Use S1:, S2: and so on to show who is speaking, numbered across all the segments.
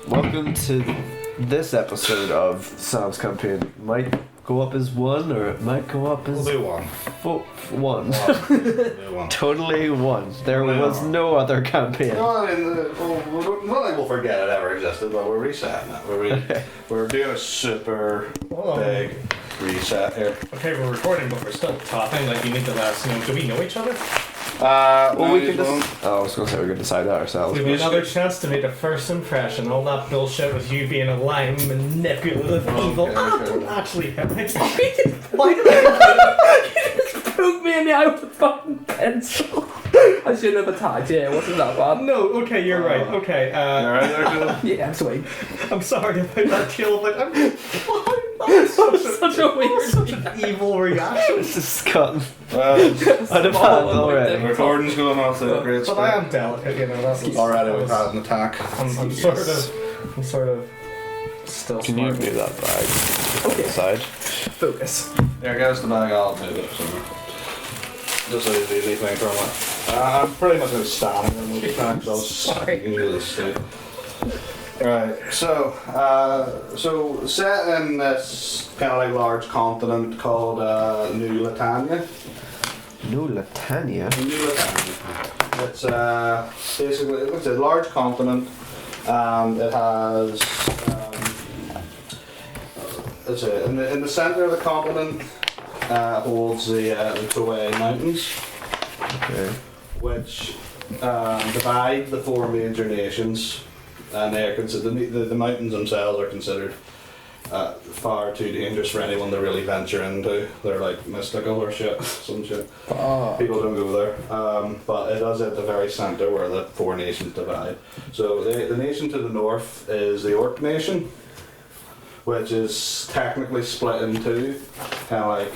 S1: Welcome to this episode of Sam's campaign. It might go up as one, or it might go up as
S2: We'll do one.
S1: One.
S2: We'll do one.
S1: Totally one. There
S2: No.
S1: was no other campaign.
S2: No, I mean, we'll forget it ever existed, but we're resetting it. We're doing a super big reset here.
S3: Okay, we're recording, but we're still talking. Like, you need to let us know. Do we know each other?
S1: Well, we can
S2: just.
S1: just. Oh, I was going to say we can decide that ourselves.
S3: We have another chance to make a first impression. All that bullshit with you being a lying, manipulative, evil.
S2: okay.
S3: Don't actually hit me.
S4: Why did I you just poke me in the eye with a fucking pencil? I shouldn't have attacked you, it wasn't that bad.
S3: No, okay, you're right. Okay,
S2: Alright, there, Jill.
S4: Yeah, I'm sweet.
S3: I'm sorry about that kill. Like, I'm
S4: Such a weird
S3: such an evil reaction.
S1: This is Scott.
S2: Well,
S1: I'd have had already.
S2: the recording's going off to a great
S3: But I am delicate, you know. That's
S2: Already we've had an attack.
S3: I'm sort of still.
S1: Can you
S3: smart.
S1: move that bag on
S4: Okay.
S1: the side?
S4: Focus.
S2: Here, get us the bag, I'll move it somewhere. Just so it's easy thing from it. I'm pretty much going to stand and move the back, so I'll
S4: Sorry.
S2: you can do this too. Right, so set in this kind of like large continent called New Latania.
S1: No, Latania.
S2: New Latania. It's basically it's a large continent, and it has in the center of the continent holds the Toway Mountains,
S1: Okay.
S2: which divide the four major nations, and they are considered the mountains themselves are considered far too dangerous for anyone to really venture into. They're like mystical or shit, some shit. People don't go there, but it is at the very centre where the four nations divide. So the nation to the north is the Orc Nation, which is technically split in two, kind of like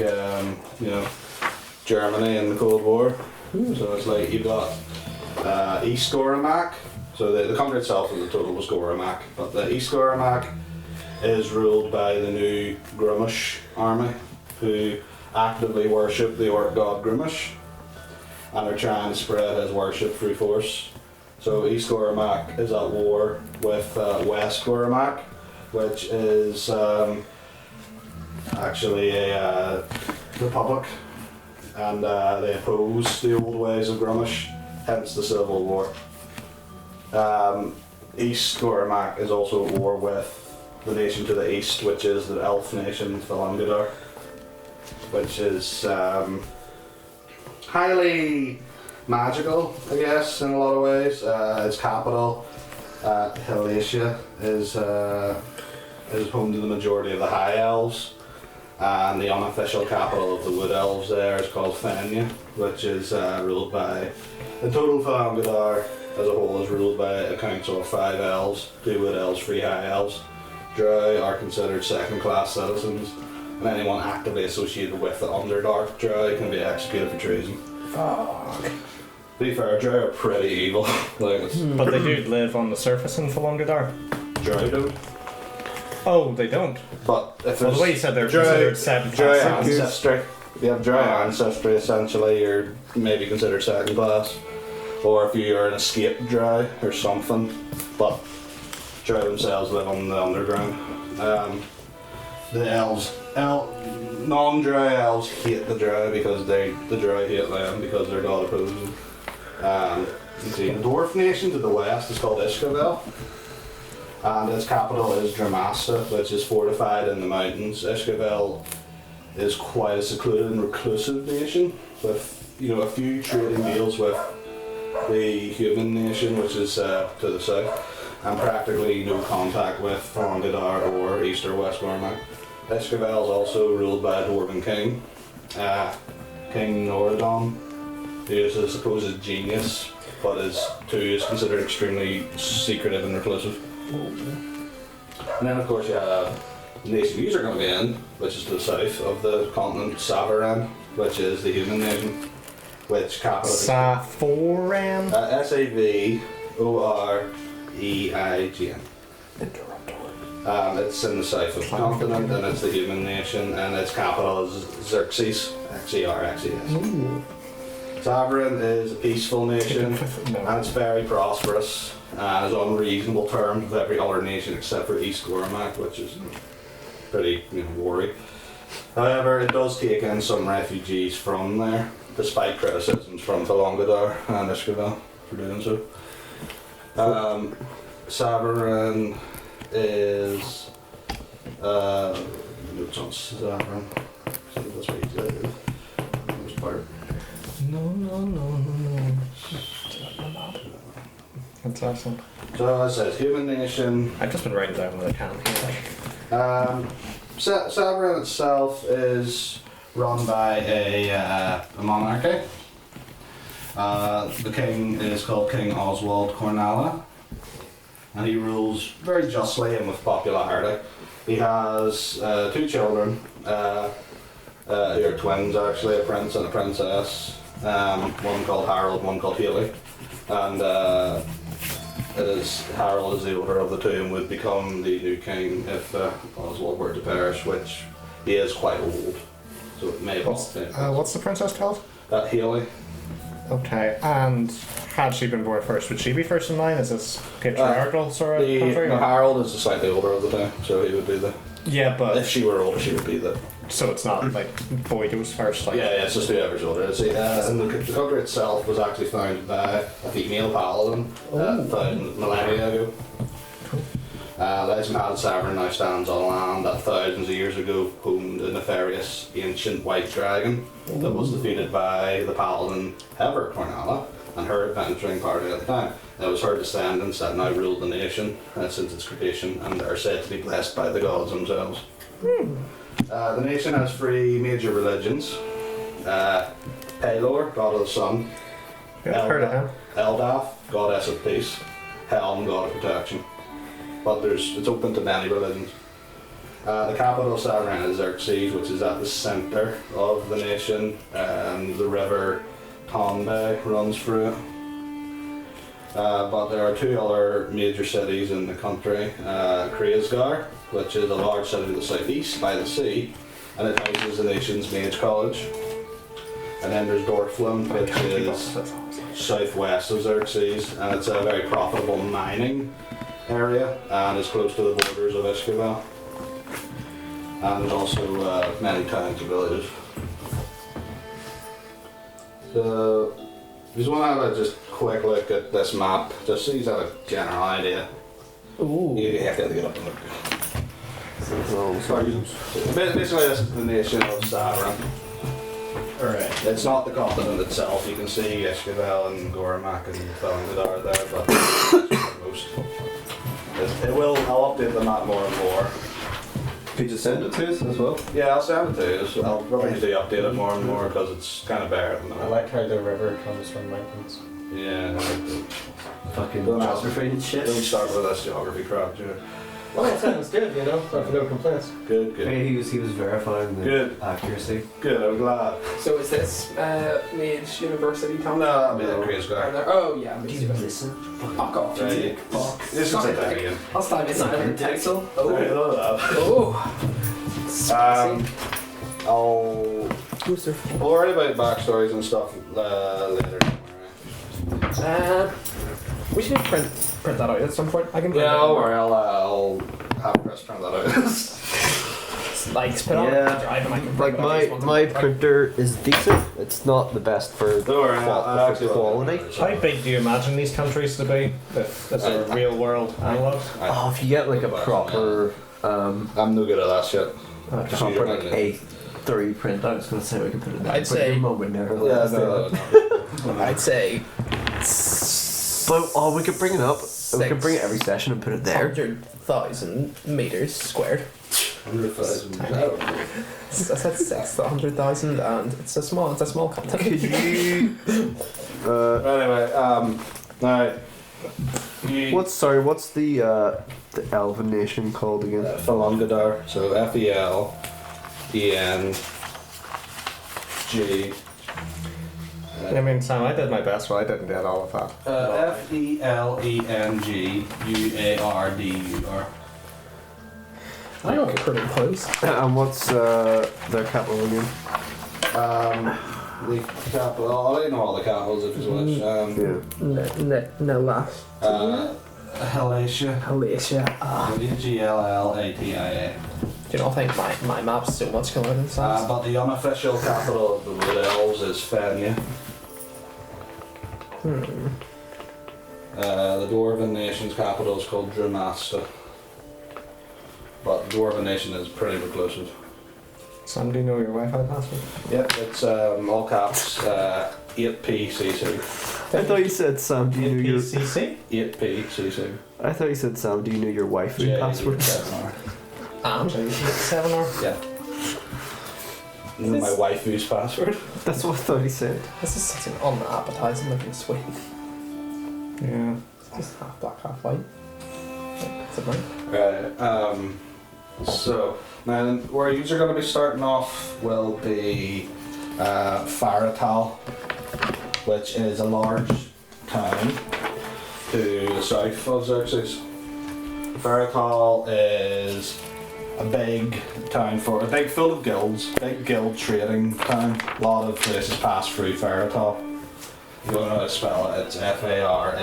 S2: Germany in the Cold War. So it's like you've got East Goramak. So the country itself is the total was Goramak, but the East Goramak is ruled by the new Grumish army, who actively worship the orc god Grumish, and are trying to spread his worship through force. So East Goramak is at war with West Goramak, which is actually a republic, and they oppose the old ways of Grumish, hence the Civil War. East Goramak is also at war with the nation to the east, which is the elf nation Filangadar, which is highly magical, I guess, in a lot of ways. Its capital, Helacia, is home to the majority of the High Elves, and the unofficial capital of the Wood Elves there is called Fenya, which is ruled by the total Filangadar as a whole is ruled by a council of 5 elves, 2 Wood Elves, 3 High Elves. Drow are considered second-class citizens, and anyone actively associated with the Underdark Drow can be executed for treason.
S4: Fuck.
S2: To be fair, Drow are pretty evil. Like, it's
S3: But they do live on the surface in Filangadar.
S2: Drow don't.
S3: Oh, they don't.
S2: But if
S3: Well,
S2: it's
S3: the way you said they're
S2: Drow
S3: considered second
S2: Drow
S3: class.
S2: ancestry, if you have Drow ancestry, essentially you're maybe considered second class, or if you're an escaped Drow or something. But Drow themselves live on the underground. The elves, non-Drow elves hate the Drow because the Drow hate them because they're god opposing. You see, the dwarf nation to the west is called Ishkavel, and its capital is Dramasta, which is fortified in the mountains. Ishkavel is quite a secluded and reclusive nation, with a few trading deals with the human nation, which is to the south, and practically no contact with Filangadar or East or West Goramak. Ishkavel is also ruled by a dwarven king, King Noradon, who is a supposed genius, but is considered extremely secretive and reclusive. And then of course you have the nation you are going to be in, which is to the south of the continent, Savaran, which is the human nation, which capital is
S3: Saforan?
S2: SavorEign. It's in the south of the continent, and it's the human nation, and its capital is Xerxes, Xerxes. Saverin is a peaceful nation,
S3: No.
S2: and it's very prosperous, and is on reasonable terms with every other nation except for East Gormak, which is pretty worry. However, it does take in some refugees from there, despite criticisms from Thalongadar and Ishkabel for doing so. Saverin is notes on Saverin. So that's what he said. Most part.
S3: No. That's awesome.
S2: So as I said, human nation.
S3: I've just been writing down what I can here.
S2: Saverin itself is run by a monarchy. The king is called King Oswald Cornala, and he rules very justly and with popularity. He has 2 children, who are twins actually, a prince and a princess, one called Harold, one called Haley, and Harold is the older of the two and would become the new king if Oswald were to perish, which he is quite old, so it may
S3: What's the princess called?
S2: Haley.
S3: Okay, and had she been born first, would she be first in line? Is this patriarchal sort of country? or-
S2: Harold is the slightly older of the two, so he would be the.
S3: Yeah, but
S2: If she were older, she would be the.
S3: so it's not like boy goes first. Like
S2: Yeah, it's just whoever's older. See, and the country itself was actually founded by a female paladin 1,000 millennia ago. Legend had Saverin now stands on land that thousands of years ago homed a nefarious ancient white dragon that was defeated by the paladin Hever Cornala and her adventuring party at the time. It was her descendants that now ruled the nation since its creation and are said to be blessed by the gods themselves. The nation has 3 major religions. Pelor, god of the sun.
S3: yeah, I've heard of him.
S2: Eldaf, goddess of peace. Helm, god of protection. But it's open to many religions. The capital of Saverin is Xerxes, which is at the centre of the nation, and the river Tonbay runs through it. But there are 2 other major cities in the country. Kreisgar, which is a large city to the southeast by the sea, and it houses the nation's mage college. And then there's Dorflin, which is southwest of Xerxes, and it's a very profitable mining area and is close to the borders of Ishkabel. And there's also many towns and villages. So, if you want to have a just quick look at this map, just so you have a general idea.
S4: Ooh.
S2: You have to get up and look. Basically, this is the nation of Saverin.
S3: Alright.
S2: It's not the continent itself. You can see Ishkabel and Gormak and Thalongadar there, but most. I'll update the map more and more.
S1: Could you send it to us as well?
S2: Yeah, I'll send it to you. I'll probably need to update it more and more because it's kind of bare at the
S3: I
S2: minute.
S3: like how the river comes from mountains.
S2: Yeah,
S1: Fucking
S2: Don't
S1: geography and shit.
S2: don't start with this geography crap, Joe.
S3: Well, it sounds good, I've no complaints.
S2: Good, good.
S1: Hey, he was verifying the
S2: Good.
S1: accuracy.
S2: Good, I'm glad.
S4: So is this Mage University town?
S2: No, I mean, Chris
S4: Are
S2: guy.
S4: there? Oh yeah, Mage
S1: Do you
S4: University.
S1: listen?
S4: Fuck off.
S2: Right.
S4: you fuck.
S2: This is a thing again.
S4: I'll stand
S1: It's not
S4: inside
S1: in
S4: of the
S1: pencil.
S4: Oh. Spicy.
S2: I'll
S4: Who's there?
S2: we'll worry about backstories and stuff later.
S4: We should print that out at some point. I can print
S2: Yeah,
S4: it
S2: don't
S4: out.
S2: worry. I'll have Chris print that out.
S4: Like, put on
S1: Yeah.
S4: the drive and I can
S1: Like
S4: print it out. These ones
S1: my
S4: are-
S1: printer is decent. It's not the best for
S2: Don't worry. I'll actually
S1: quality.
S3: How big do you imagine these countries to be? If this are real world analogs?
S1: Oh, if you get like a proper
S2: I'm no good at that shit.
S1: proper like A3 printer, I was gonna say we can put it there.
S4: I'd
S1: but
S4: say-
S1: your mum would never let
S2: Yeah,
S1: us do
S2: no,
S1: that.
S2: no.
S4: I'd say
S1: But we could bring it up. We could bring it every session and put it there.
S4: 100,000 meters squared.
S2: 100,000. I don't know.
S4: I said 600,000, and it's a small
S1: Could
S4: continent.
S1: you?
S2: Anyway, now.
S1: What's the elven nation called again?
S2: Thalongadar, so F-E-L-E-N-G.
S3: I mean, Sam, I did my best, but I didn't get all of that.
S2: F-E-L-E-N-G-U-A-R-D-U-R.
S4: I got pretty close.
S1: And what's their capital again?
S2: the capital. I know all the capitals if you wish.
S1: Yeah.
S4: last.
S2: Galatia.
S4: Galatia.
S2: Glatia.
S4: Do you not think my map's so much colour than Sam's?
S2: But the unofficial capital of the Wood Elves is Fenia. The Dwarven Nation's capital is called Dramasta. But the Dwarven Nation is pretty reclusive.
S3: Sam, do you know your Wi-Fi password?
S2: Yep, it's all caps, 8PCC.
S1: I thought you said Sam. Do you know your?
S3: CC?
S2: 8PCC.
S1: I thought you said Sam. Do you know your Wi-Fi password?
S4: And?
S3: 7R?
S2: Yeah. You know my waifu's password?
S1: That's what I thought he said.
S4: This is such an unappetizing looking sweet.
S3: Yeah.
S4: It's just half black, half white. Is it right?
S2: Right, so, now where you're going to be starting off will be Faratal, which is a large town to the south of Xerxes. Faratal is a big town a big full of guilds, big guild trading town. A lot of places pass through Faratal. You don't know how to spell it, it's Farahtal.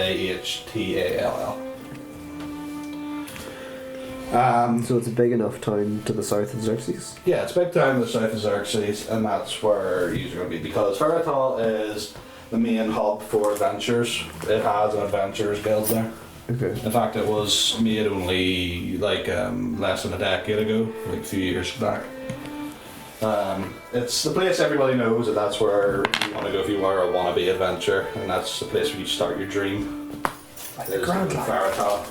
S1: So it's a big enough town to the south of Xerxes.
S2: Yeah, it's a big town in the south of Xerxes, and that's where you're going to be, because Faratal is the main hub for adventures. It has an adventurers guild there.
S1: Okay.
S2: In fact, it was made only like less than a decade ago, like a few years back. It's the place everybody knows, and that's where you want to go if you are a wannabe adventurer, and that's the place where you start your dream.
S4: Like the
S2: Is
S4: Grand Line.
S2: Faratal.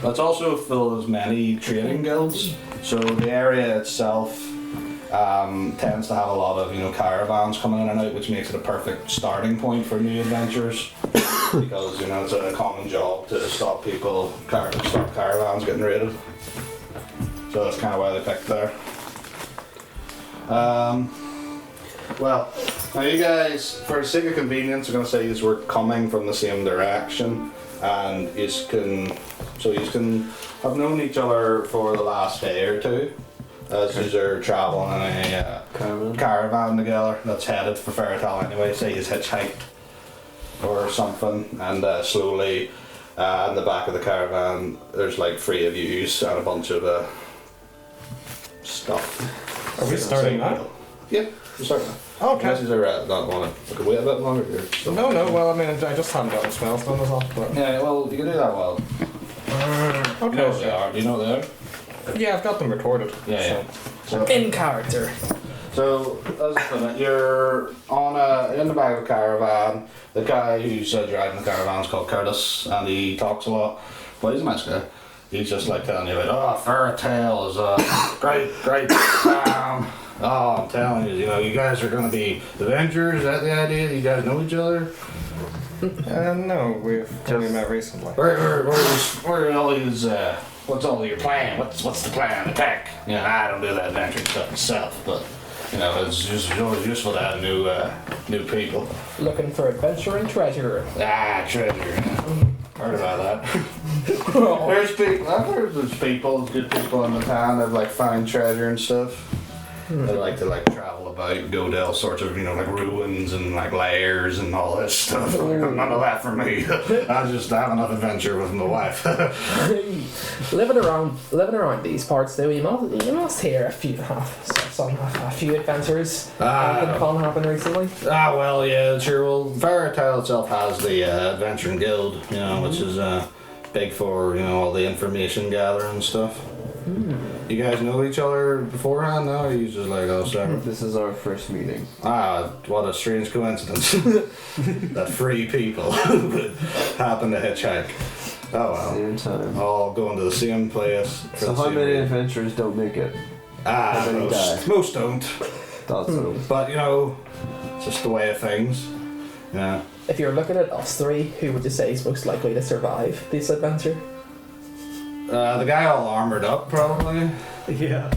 S2: But it's also full of many trading guilds, so the area itself tends to have a lot of caravans coming in and out, which makes it a perfect starting point for new adventurers. Because it's a common job to stop stop caravans getting raided. So that's kind of why they picked there. Well, now you guys, for the sake of convenience, are going to say you were coming from the same direction, and you can have known each other for the last day or two, as you are traveling in a caravan together that's headed for Faratal anyway. Say he's hitchhiked or something, and slowly in the back of the caravan there's like 3 of yous and a bunch of stuff.
S3: Are we starting now?
S2: Yeah, we're starting now.
S3: Okay.
S2: Unless you not want to wait a bit longer.
S3: No, well, I mean, I just haven't got the spells done as well. But...
S2: Yeah, well, you can do that well.
S3: Okay.
S2: You know what they are. Do you know what they are?
S3: Yeah, I've got them recorded.
S2: Yeah.
S3: So.
S4: In character.
S2: So, as I said, you're in the back of a caravan. The guy who's driving the caravan is called Curtis, and he talks a lot. Well, he's a nice guy. He's just like telling you about, Faratal is great town. Oh, I'm telling you, you guys are going to be adventurers. Is that the idea? You guys know each other?
S3: No, we've only met recently.
S2: Where all these, what's all your plan? What's the plan? Attack? I don't do that adventuring stuff myself, but it's just always useful to have new people.
S4: Looking for adventure and treasure.
S2: Treasure. Heard about that. There's people. I've heard there's good people in the town that find treasure and stuff. They like to travel about and go to all sorts of ruins and lairs and all this stuff. None of that for me. I just have enough adventure with my wife.
S4: living around these parts though, you must hear a few adventures that fun happen recently.
S2: Well, yeah, sure. Well, Faratal itself has the Adventuring Guild, which is big for all the information gathering and stuff. You guys know each other beforehand now, or you just separate?
S1: This is our first meeting.
S2: What a strange coincidence. That 3 people would happen to hitchhike. Oh well.
S1: Same time.
S2: All going to the same place.
S1: So how many adventurers don't make it? How many die?
S2: Most don't.
S1: Thought so.
S2: But it's just the way of things. Yeah.
S4: If you're looking at us 3, who would you say is most likely to survive this adventure?
S2: The guy all armored up, probably.
S3: Yeah.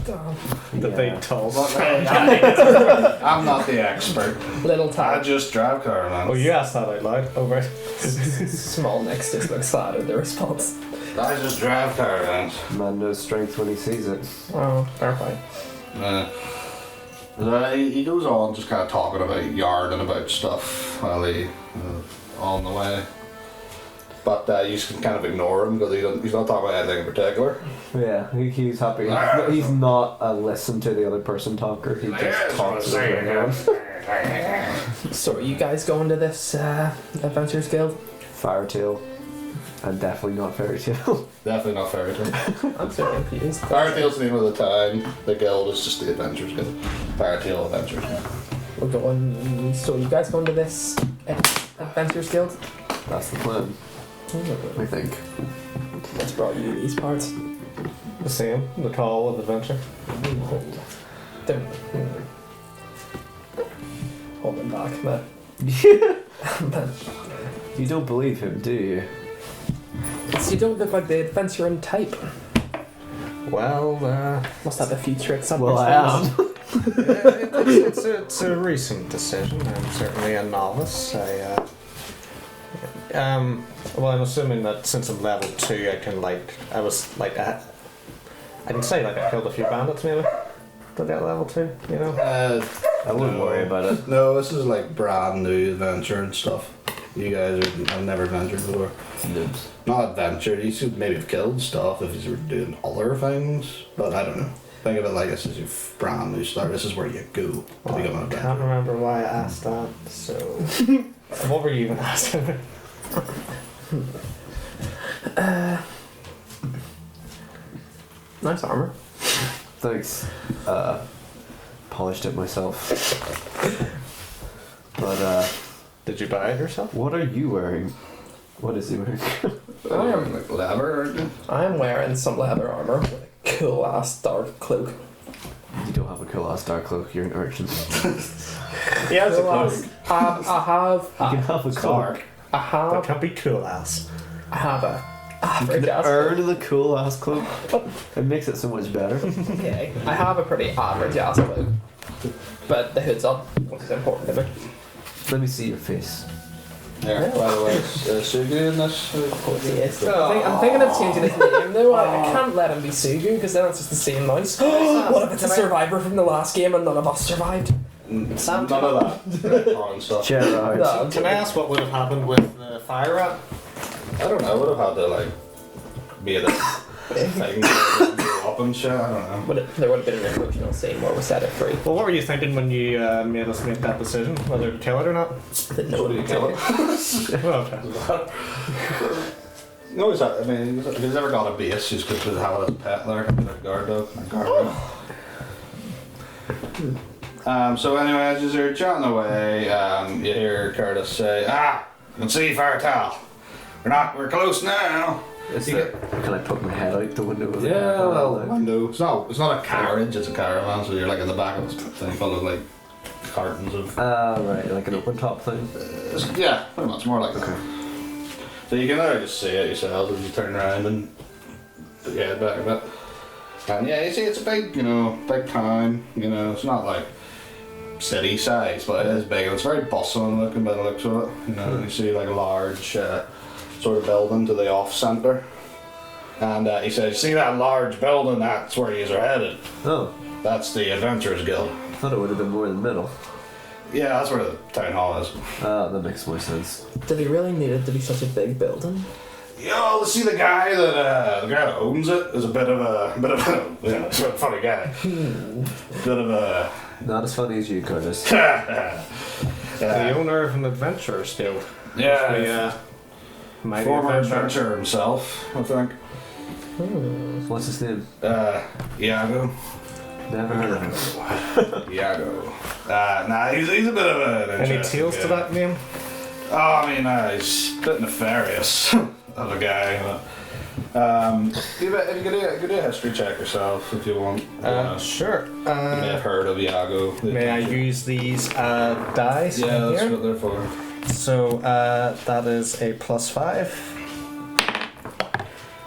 S3: The big tall.
S2: I'm not the expert.
S4: Little
S2: I
S4: tad.
S2: just drive caravans.
S3: Oh, you asked that out loud. Oh, right.
S4: Small Nicks just looks sad at the response.
S2: I just drive caravans.
S1: Man knows strength when he sees it.
S4: Oh, fair play.
S2: He goes on just kind of talking about yarning about stuff while he on the way. But you just can kind of ignore him because he's not talking about anything in particular.
S1: Yeah, he's happy. He's not a listen to the other person talker. He just talks over him.
S4: So are you guys going to this Adventurers Guild?
S1: Firetail. And definitely not Fairy Tale.
S2: Definitely not Fairy Tale.
S4: I'm so confused.
S2: Fairy Tale's the name of the town. The guild is just the Adventures Guild. Fairy Tale Adventures.
S4: We're going. So you guys going to this Adventurers Guild?
S1: That's the plan, I think.
S4: What's brought you to these parts?
S3: The same, the call of adventure.
S4: Don't. Hold him back, man.
S1: You don't believe him, do you?
S4: You don't look like the adventuring type.
S3: Well,
S4: Must have a future at some
S1: Well,
S4: point.
S1: I am.
S3: it's a recent decision. I'm certainly a novice. Well, I'm assuming that since I'm level 2, I can I can say I killed a few bandits maybe to get level 2. You know.
S1: I wouldn't worry about it.
S2: No, this is like brand new adventure and stuff. You guys have never adventured before.
S1: Noobs.
S2: Not adventure. You should maybe have killed stuff if you were doing other things, but I don't know. Think of it like this is your brand new start. This is where you go to become an
S3: I can't
S2: adventurer.
S3: remember why I asked that. So, what were you even asking me?
S4: Nice armor.
S1: Thanks. Polished it myself. But,
S3: Did you buy it yourself?
S1: what are you wearing? What is he wearing?
S4: I am.
S2: Like leather, aren't you?
S4: I'm wearing some leather armor with a cool ass dark cloak.
S1: You don't have a cool ass dark cloak, you're an urchin.
S3: Yeah, it's a
S4: Cool
S3: cloak.
S4: ass- I
S1: You can have a cloak.
S3: That can't be cool ass.
S4: I have a
S1: You
S4: average
S1: can
S4: ass
S1: earn the cool ass cloak. It makes it so much better.
S4: Okay, I have a pretty average ass cloak, but the hood's up, which is important to me.
S1: Let me see your face.
S2: Yeah, by the way, Sugu in this?
S4: Of course he is. I'm thinking of changing his name though. I can't let him be Sugu because then it's just the same noise. What if it's a survivor from the last game and none of us survived?
S2: None of that. Foreign stuff.
S1: Gerard.
S4: No,
S3: Can I ask what would have happened with the fire rat?
S2: I don't know. I would have had to like be a thing up and shit. I don't know.
S4: but there would have been an emotional scene where we set it free.
S3: Well, what were you thinking when you made us make that decision, whether to kill it or not?
S4: That no one would kill it.
S3: Well, okay.
S2: No, he's I mean, if he's ever got a base, he's good to have it as a pet there, like a guard dog. A guard dog. So anyway, as you're chatting away, you hear Curtis say, "Ah, you can see Firetail. We're close now."
S1: Is there, can I poke my head out the window of the
S2: Yeah,
S1: car?
S2: well, window. It's not a carriage, it's a caravan, so you're like in the back of this thing full of like cartons of.
S1: Right, like an open top thing.
S2: Yeah, pretty much more like that. So you can either just see it yourselves as you turn around and put your head back a bit. And yeah, you see it's a big, big town. It's not like city size, but it is big. And it's very bustling looking by the looks of it. You see like a large sort of building to the off centre. And he says, "See that large building? That's where you are headed.
S1: Oh,
S2: That's the Adventurers Guild."
S1: I thought it would have been more in the middle.
S2: Yeah, that's where the town hall is.
S1: That makes more sense.
S4: Did he really need it to be such a big building?
S2: Yo, see the guy that owns it is a bit of a he's a funny guy. Bit of a
S1: Not as funny as you, Curtis.
S3: The owner of an adventurer's guild.
S2: yeah,
S3: Mighty
S2: former
S3: adventurer.
S2: adventurer himself, I think.
S1: What's his name?
S2: Iago.
S1: Never heard of him.
S2: Iago. Nah, he's a bit of an
S3: Any
S2: interesting
S3: tales
S2: guy.
S3: to that name?
S2: Oh, I mean, he's a bit nefarious of a guy. You could do a history check yourself if you want.
S3: Sure.
S2: You may have heard of Iago.
S3: May I use these dice
S2: Yeah,
S3: in
S2: that's
S3: here?
S2: what they're for.
S3: So that is a +5.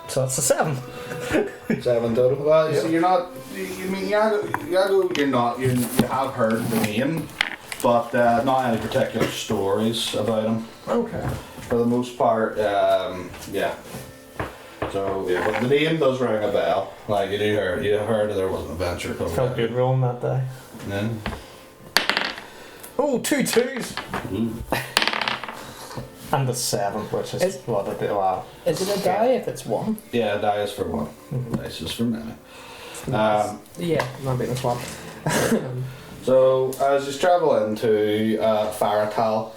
S3: So that's a 7.
S2: 7 total. Well, you see, you're not. You mean Iago? You're not. You have heard the name, but not any particular stories about him.
S3: Okay.
S2: For the most part, yeah. So yeah, but the name does ring a bell. Like you have heard there was an adventure coming.
S3: Felt good rolling that die.
S2: Yeah.
S3: Oh, 2 2s. And the 7, which is
S4: Is-
S3: what it wow.
S4: Is it a die if it's 1?
S2: Yeah, die is for 1. Dice is for many.
S4: Yeah, not being a swap.
S2: So as he's travelling to Faratal,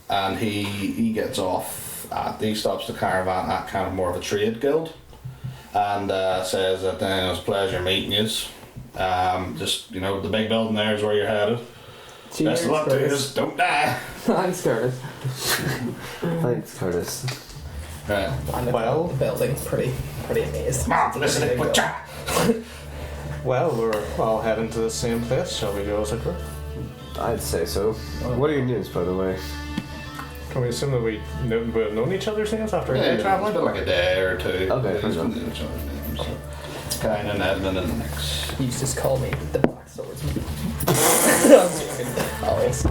S2: and he gets off he stops the caravan at kind of more of a trade guild, and says that it was a pleasure meeting you. Just the big building there is where you're headed. Best of luck to you. Don't die.
S4: Thanks, Curtis.
S1: Thanks, Curtis.
S2: Right.
S3: Well-
S4: The building's pretty amazing.
S2: Come on, listen to butcher.
S3: Well, we're all heading to the same place. Shall we go as a group?
S1: I'd say so. What are your names, by the way?
S3: Can we assume that we've known each other's names after a
S2: Yeah,
S3: day
S2: it's
S3: traveling?
S2: been like a day or two.
S1: Okay, fair
S2: He's
S1: enough.
S2: been each other's names, so. Kind and Edmund and Nix.
S4: You used to call me the Black Swordsman. I'm joking. Always.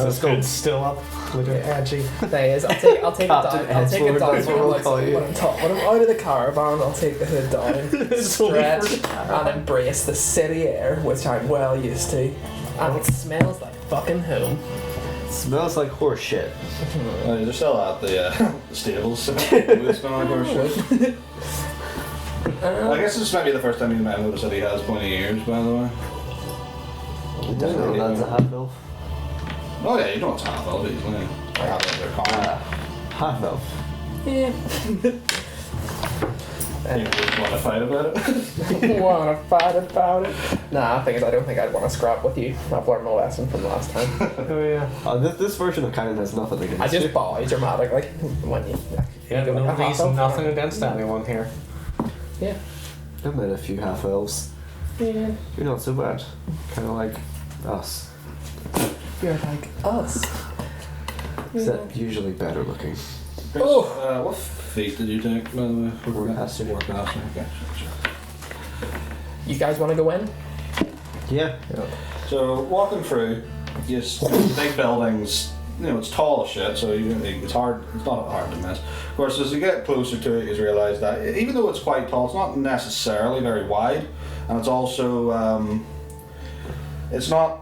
S3: This kid's still up, looking edgy.
S4: Thing is, I'll take it
S1: Captain
S4: down. I'll take it
S1: Edward,
S4: down
S1: that's what we'll
S4: like,
S1: call you.
S4: when I'm out of the caravan. I'll take the hood down, stretch, and embrace the city air, which I'm well used to, and it smells like fucking home.
S1: Smells like horse shit.
S2: They're still at the stables. It's not like horse shit. I guess this might be the first time you might notice that he has pointy ears, by the way.
S1: You don't know that's a half elf.
S2: Oh yeah, you know it's half elf easily. Half elf, they're common.
S1: Half elf.
S4: Yeah.
S2: You want to fight about it?
S4: Wanna fight about it? Nah, the thing is, I don't think I'd want to scrap with you. I've learned my lesson from last time.
S3: Oh yeah.
S1: This version of canon has nothing against
S4: I just
S1: you.
S4: bow dramatically when you.
S3: Yeah,
S4: you go,
S3: no
S4: "Ah,
S3: reason,
S4: so-"
S3: nothing against anyone here.
S4: Yeah.
S1: I've met a few half elves.
S4: Yeah.
S1: You're not so bad. Kind of like us.
S4: You're like us.
S1: Except usually better looking.
S2: Oh, what feat did you take, by the way?
S1: Warcaster.
S2: Warcaster, okay.
S4: You guys want to go in?
S1: Yeah.
S2: So, walking through, just big buildings, it's tall as shit, so it's hard, it's not hard to miss. Of course, as you get closer to it, you realise that even though it's quite tall, it's not necessarily very wide, and it's also, it's not,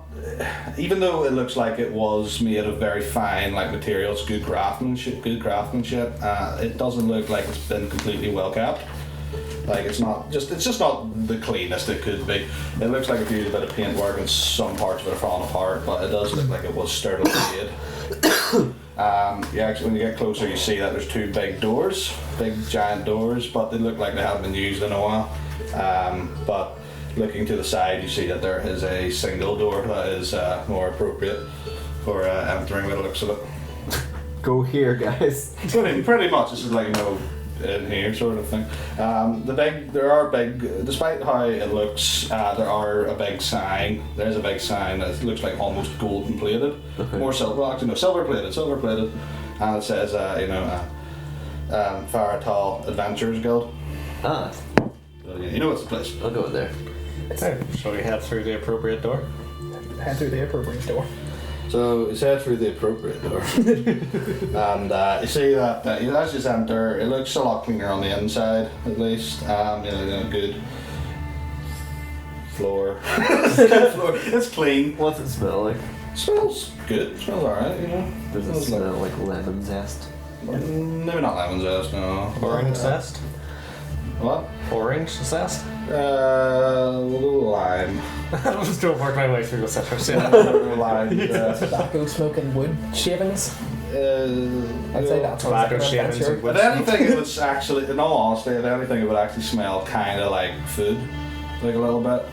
S2: even though it looks like it was made of very fine materials, good craftsmanship, it doesn't look like it's been completely well kept. It's just not the cleanest it could be. It looks like if you used a bit of paintwork and some parts of it are falling apart, but it does look like it was sturdily made. Actually, when you get closer, you see that there's 2 big doors, big giant doors, but they look like they haven't been used in a while. But looking to the side, you see that there is a single door that is more appropriate for entering by the looks of it.
S1: Go here, guys.
S2: Pretty much, this is in here sort of thing. There are big, despite how it looks, there are a big sign. There's a big sign that looks like almost golden plated, more silver, actually no, silver plated, and it says Faratal Adventurers Guild.
S1: Ah,
S2: So, yeah, you know it's the place.
S1: I'll go in there.
S3: Hey, shall we head through the appropriate door?
S4: Head through the appropriate door.
S2: So you head through the appropriate door, and you see that as you just enter, it looks a lot cleaner on the inside, at least. Good floor. Good floor. It's clean.
S1: What's it smell like?
S2: Smells good. Smells alright.
S1: Does it
S2: Smells
S1: smell like lemon zest?
S2: maybe not lemon zest. No.
S3: Orange zest?
S2: What?
S3: Orange zest?
S2: Lime.
S3: I'm just doing work my way through the citrus.
S2: Lime.
S4: Tobacco smoking wood shavings. I'd say that sounds like
S3: Tobacco
S4: an
S3: shavings
S4: adventure.
S3: and wood.
S2: If anything, it was actually, in all honesty, if anything, it would actually smell kind of like food, a little bit,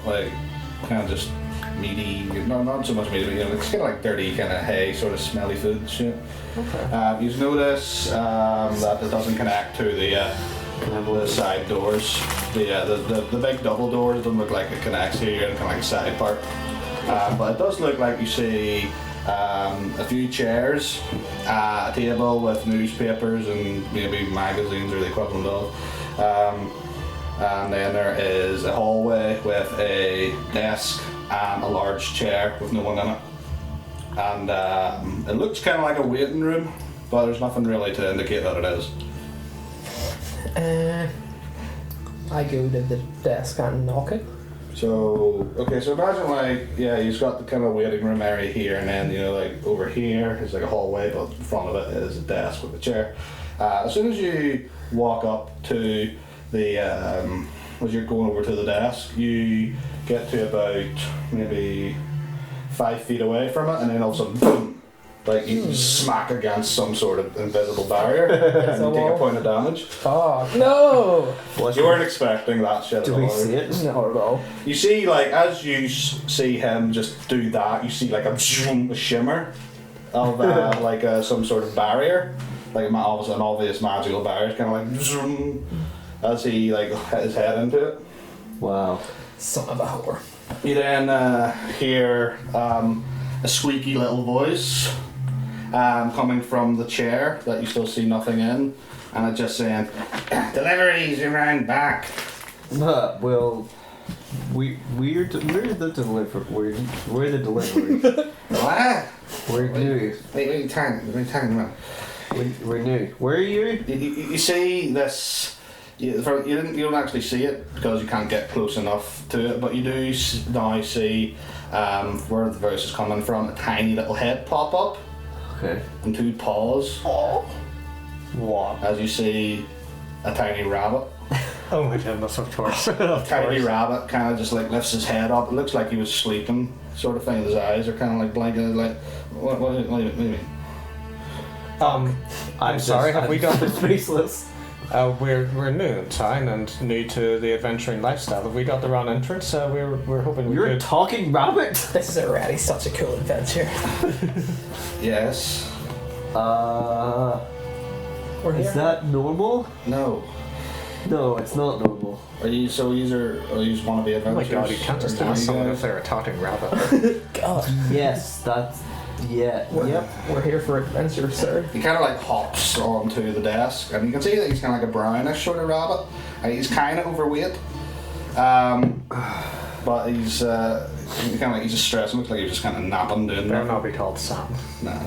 S2: kind of just meaty. Not so much meaty, but it's kind of like dirty, kind of hay, sort of smelly food shit.
S3: Okay.
S2: You notice that it doesn't connect to the side doors. The big double doors don't look like it connects here and kind of like a side part. But it does look like you see a few chairs, a table with newspapers and maybe magazines or the equivalent of. And then there is a hallway with a desk and a large chair with no one in it. And it looks kind of like a waiting room, but there's nothing really to indicate that it is.
S4: I go to the desk and knock it.
S2: So so imagine like he's got the kind of waiting room area here, and then like over here is like a hallway, but in front of it is a desk with a chair. As soon as you walk up to the as you're going over to the desk, you get to about maybe 5 feet away from it, and then all of a sudden, boom! Like you smack against some sort of invisible barrier, and you take a point of damage.
S4: Fuck. No!
S2: You weren't expecting that shit.
S1: Do
S2: at
S1: we
S2: all.
S1: see it?
S4: Not at all.
S2: You see, like, as you see him just do that, you see, like, a shimmer of, like, some sort of barrier. Like, an obvious magical barrier. Kind of like, zoom, as he, like, hit his head into it.
S1: Wow.
S4: Son of a whore.
S2: You then hear a squeaky little voice coming from the chair that you still see nothing in. And it's just saying, deliveries around back.
S1: Well, we're the delivery. We're the delivery.
S2: What?
S1: We're new.
S2: What are you talking about?
S1: We're new. Where are you?
S2: You see this. You don't actually see it because you can't get close enough to it, but you do now see where the voice is coming from. A tiny little head pop up
S1: Okay.
S2: and 2 paws.
S3: What?
S2: As you see a tiny rabbit.
S3: Oh my goodness, of course.
S2: Tiny rabbit kind of just like lifts his head up. It looks like he was sleeping, sort of thing. His eyes are kind of like blinking. Like, what do you mean?
S3: I'm sorry, have we got
S1: the faceless?
S3: we're new in town and new to the adventuring lifestyle. Have we got the wrong entrance? We're hoping we
S1: You're a
S3: could.
S1: talking rabbit?
S4: This is already such a cool adventure.
S2: Yes.
S4: We're here.
S1: Is that normal?
S2: No.
S1: No, it's not normal.
S2: Are you so you just want to be
S3: Oh my
S2: adventurous?
S3: god, you can't just
S2: Or do
S3: ask
S2: you
S3: someone
S2: guys-
S3: if they're a talking rabbit.
S4: God.
S1: Yes, that's. Yeah. Yep.
S4: We're here for adventure, sir.
S2: He kind of like hops onto the desk, and you can see that he's kind of like a brownish sort of rabbit. And he's kind of overweight, but he's kind of like he's just stressing. Looks like he's just kind of napping, doing
S3: Better
S2: nothing.
S3: not be called Sam.
S2: Nah,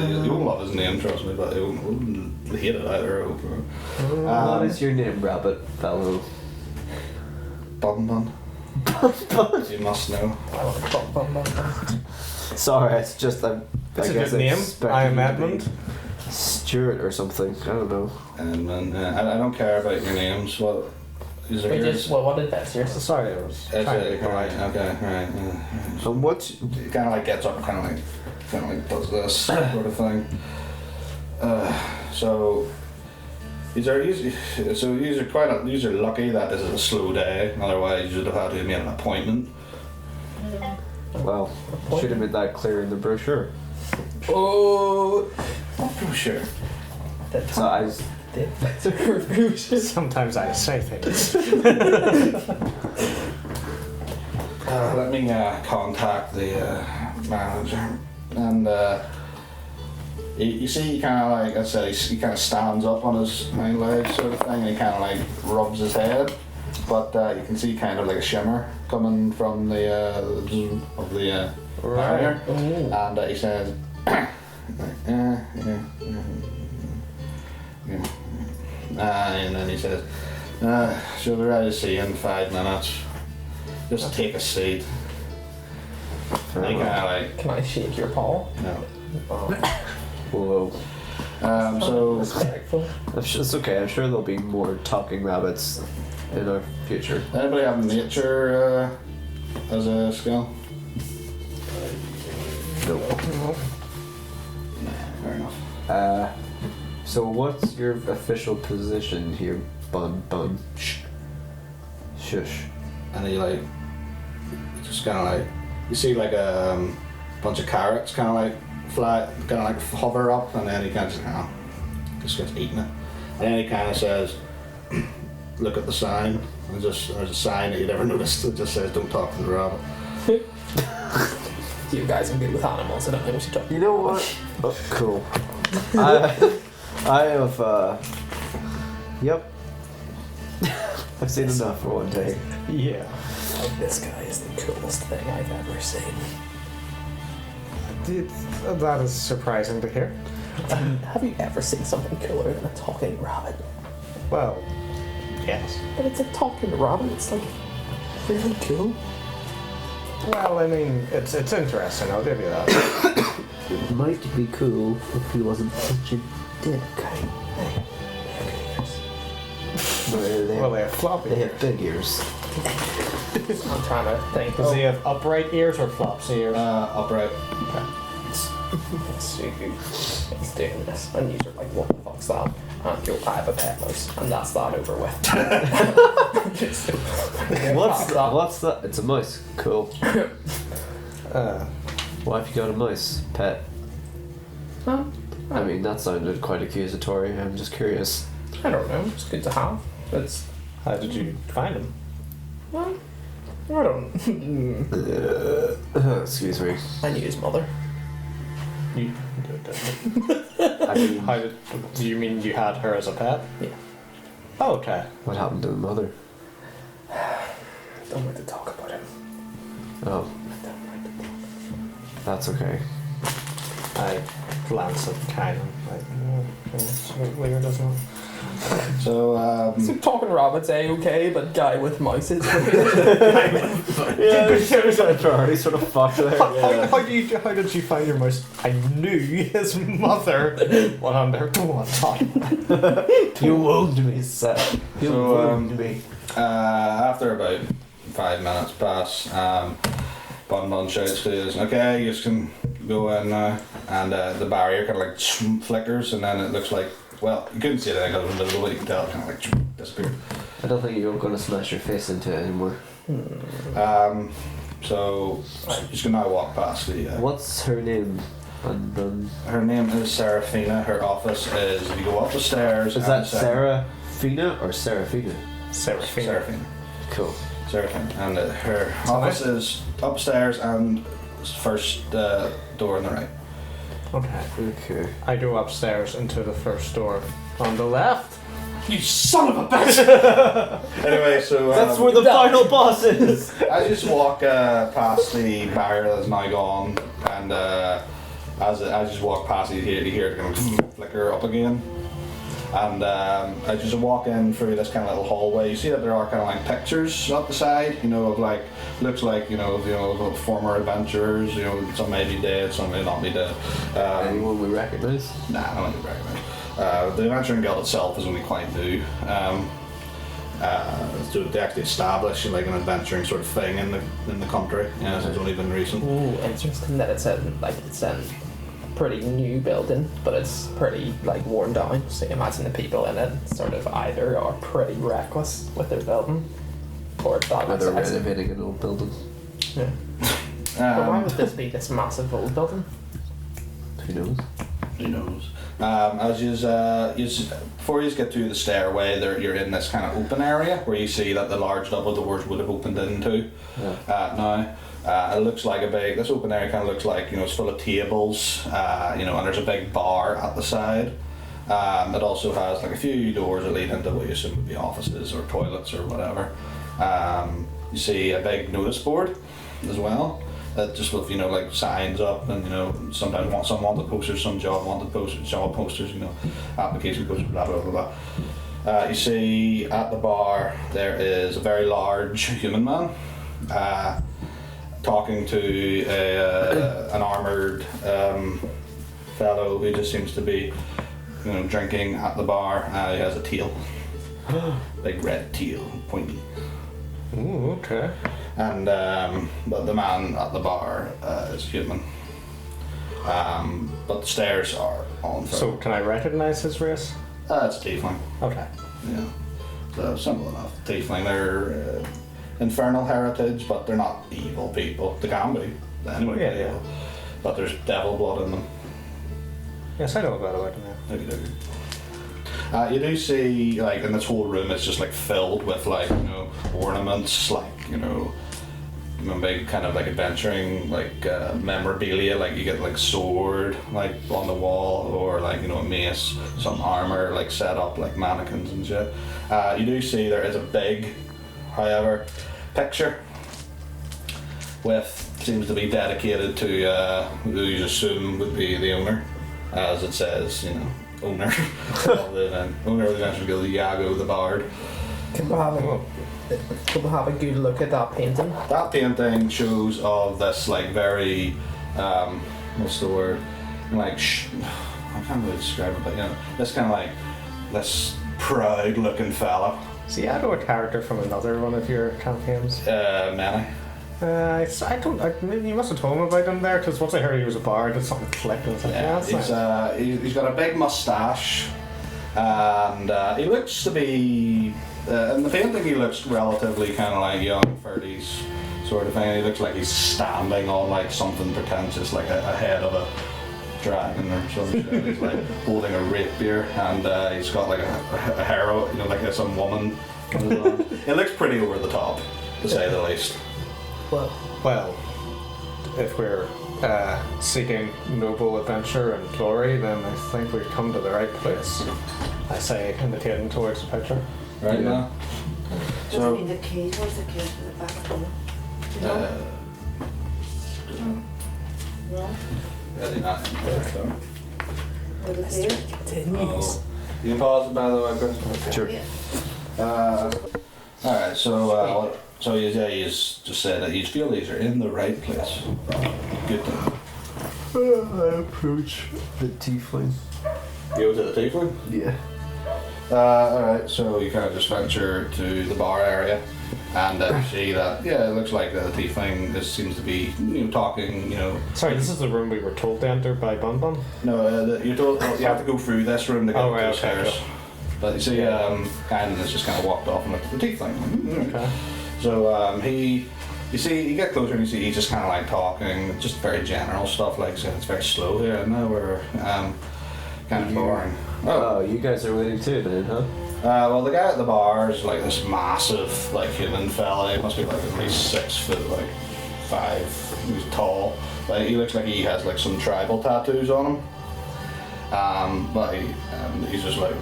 S2: you won't love his name, trust me, but he won't hate it either.
S1: What is your name, rabbit fellow?
S2: Bun Bun. You must know.
S4: Bum, bum, bum, bum.
S1: Sorry, it's just I
S3: That's a
S1: guess
S3: good name.
S1: expected
S3: I am
S1: you to be
S3: Edmund.
S1: Stuart or something. I don't know.
S2: And I don't care about your names. What is there?
S4: We just, well, what adventures?
S3: Sorry, I was
S2: It's
S3: trying to be
S2: right,
S3: polite.
S2: okay, right.
S1: And what?
S2: He kind of like gets up and kind of like does this sort of thing. So these are lucky that this is a slow day. Otherwise, you'd have had to have made an appointment.
S1: Well, should have been that clear in the brochure.
S4: Oh,
S2: Oh, sure.
S1: So I just,
S4: the adventure reviews.
S3: Sometimes I say things.
S2: Let me contact the manager. And you see, he kind of like I said, he kind of stands up on his hind legs, sort of thing, and he kind of like rubs his head. But you can see kind of like a shimmer coming from the barrier, and he says, and then he says, "She'll be ready to see you in 5 minutes. Just take a seat." And he kind of like,
S4: Can I shake your paw?
S2: no.
S1: whoa.
S2: So
S4: Respectful.
S1: It's okay. I'm sure there'll be more talking rabbits in our future.
S2: anybody have nature as a skill?
S1: Nope.
S2: Fair enough.
S1: So what's your official position here, Bun?
S2: Shh.
S1: Shush.
S2: And he like just kind of like you see like a bunch of carrots kind of like fly, kind of like hover up, and then he kind of just gets eaten it. And then he kind of says, "Look at the sign." And there's a sign that you never noticed that just says, "Don't talk to the rabbit."
S4: You guys are good with animals. I don't know what you're talking
S1: You know what? Oh, cool. I have. Yep. I've seen enough for one day.
S3: Yeah.
S4: about. This guy is the coolest thing I've ever seen.
S3: That is surprising to hear.
S4: Have you ever seen something cooler than a talking rabbit?
S3: Well, yes.
S4: But it's a talking rabbit. It's like really cool.
S3: Well, I mean, it's interesting. I'll give you that.
S1: It might be cool if he wasn't such a dick.
S3: Well, they have floppy.
S1: They have big ears.
S4: I'm trying to think.
S3: Does he have upright ears or flops ears?
S2: Upright.
S4: Let's see who's doing this. And you're like, what the fuck's that? And go, I have a pet mouse, and that's that over with.
S1: What's that? It's a mouse. Cool. Why have you got a mouse pet?
S4: Huh?
S1: I mean, that sounded quite accusatory. I'm just curious.
S4: I don't know. It's good to have. It's
S3: How did you find him?
S4: well, I don't.
S1: Excuse me.
S4: I knew his mother.
S3: You.
S1: I mean,
S3: How did? Do you mean you had her as a pet?
S4: Yeah.
S3: Oh, okay.
S1: what happened to the mother?
S4: Don't like to talk about him.
S1: Oh,
S4: I don't like to talk.
S1: that's okay.
S3: I glance at Kylan. Like, it's weird, isn't it?
S2: So,
S4: So talking rabbits, okay, but guy with mice is weird.
S1: Yeah, there's a priority sort of fucked there.
S3: How did you find your mouse? I knew his mother. What on there? Don't want to talk.
S1: You wound me, Seth. You
S2: So,
S1: wound me.
S2: after about 5 minutes pass, Bun Bun shouts to us, okay, you can go in now. And the barrier kind of like flickers, and then it looks like, well, you couldn't see anything because it was invisible, but you can tell it kind of like disappeared.
S1: I don't think you're going to smash your face into it anymore.
S2: So you just can now walk past the.
S1: What's her name?
S2: Her name is Seraphina. Her office is. You go up the stairs.
S1: Is that Seraphina or Seraphina?
S3: Seraphina.
S2: Seraphina.
S1: Cool.
S2: Seraphina. And her office is upstairs and first door on the right.
S3: Okay.
S1: Okay.
S3: I go upstairs into the first door on the left.
S2: You son of a bitch! Anyway, so
S1: That's where the final boss is.
S2: I just walk past the barrier that's now gone, and as I just walk past, you hear it kind of flicker up again. And I just walk in through this kind of little hallway. You see that there are kind of like pictures up the side, you know, of like looks like of former adventurers. You know, some may be dead, some may not be dead.
S1: Anyone we recognize?
S2: Nah, I don't recommend. The Adventuring Guild itself is only quite new. So they actually established like an adventuring sort of thing in the country. Yeah, so it's only been recent.
S4: Ooh, interesting that it's in pretty new building, but it's pretty like worn down. So you imagine the people in it sort of either are pretty reckless with their building, or that
S1: Or
S4: makes
S1: they're
S4: sense.
S1: renovating an old building.
S4: Yeah. But why would this be this massive old building?
S1: Who knows?
S2: Who knows? As before you get to the stairway, you're in this kind of open area where you see that the large double doors would have opened into.
S1: Yeah.
S2: Now, it looks like this open area kind of looks like, it's full of tables, and there's a big bar at the side. It also has like a few doors that lead into what you assume would be offices or toilets or whatever. You see a big notice board as well. Just with like signs up, and sometimes some wanted posters, some job wanted posters, job posters, application posters, blah blah blah blah. You see at the bar there is a very large human man talking to an armoured fellow who just seems to be drinking at the bar. He has a tail, big red tail, pointy.
S3: Ooh, okay.
S2: And but the man at the bar is human. But the stairs are on foot.
S3: So can I recognize his race?
S2: It's a tiefling.
S3: Okay.
S2: Yeah. So simple enough. Tiefling, they're infernal heritage, but they're not evil people. They can be. Anyway,
S3: Yeah, yeah.
S2: evil. But there's devil blood in them.
S3: Yes, I know about it now.
S2: You do see, like, in this whole room, it's just like filled with like ornaments, like big kind of like adventuring like memorabilia. Like you get like sword like on the wall, or like a mace, some armor like set up like mannequins and shit. You do see there is a big, however, picture with seems to be dedicated to who you assume would be the owner, as it says, owner of the Adventuring Guild, Iago the Bard.
S4: Could we have a, could we have a good look at that painting?
S2: That painting shows of this like very, what's the word? Like, I can't really describe it, but you know, this kind of like this proud-looking fella.
S3: See, I know a character from another one of your campaigns.
S2: Manny.
S3: I don't. You must have told me about him there because once I heard he was a bard, it's something clicked. And I was like, yeah, that's nice.
S2: He's got a big moustache, and he looks to be. In the painting, he looks relatively kind of like young, 30s sort of thing. He looks like he's standing on like something pretentious, like a head of a dragon or some shit. He's like holding a rapier, and he's got like a hero, you know, like some woman on his arm. It looks pretty over the top, to say the least.
S3: Well, if we're seeking noble adventure and glory, then I think we've come to the right place. I say, indicating towards the picture.
S2: Right now.
S5: Doesn't mean the key. Where's the key to the back of the door? No?
S2: Really not.
S5: With the key?
S2: Oh. You can pause it, by the way, Chris.
S1: Sure.
S5: Yeah.
S2: Alright, so you just said that you feel these are in the right place. Good thing.
S1: I approach the tiefling.
S2: You go to the tiefling?
S1: Yeah.
S2: Alright, so you kind of just venture to the bar area and you see that, yeah, it looks like the tiefling seems to be, you know, talking, you know.
S3: Sorry, this is the room we were told to enter by Bun Bun?
S2: No, you're told you have to go through this room to get
S3: Oh, right,
S2: to the
S3: okay,
S2: stairs.
S3: cool.
S2: But you see, Kindness just kind of walked off and looked at the tiefling.
S3: Okay.
S2: So you see, you get closer and you see he's just kind of like talking, just very general stuff. Like saying it's very slow here, and now we're kind of boring.
S1: Oh, you guys are waiting too, then, huh?
S2: Well, the guy at the bar is like this massive, like human fella. He must be like at least 6 foot, like 5. He's tall. Like he looks like he has like some tribal tattoos on him. But he's just like,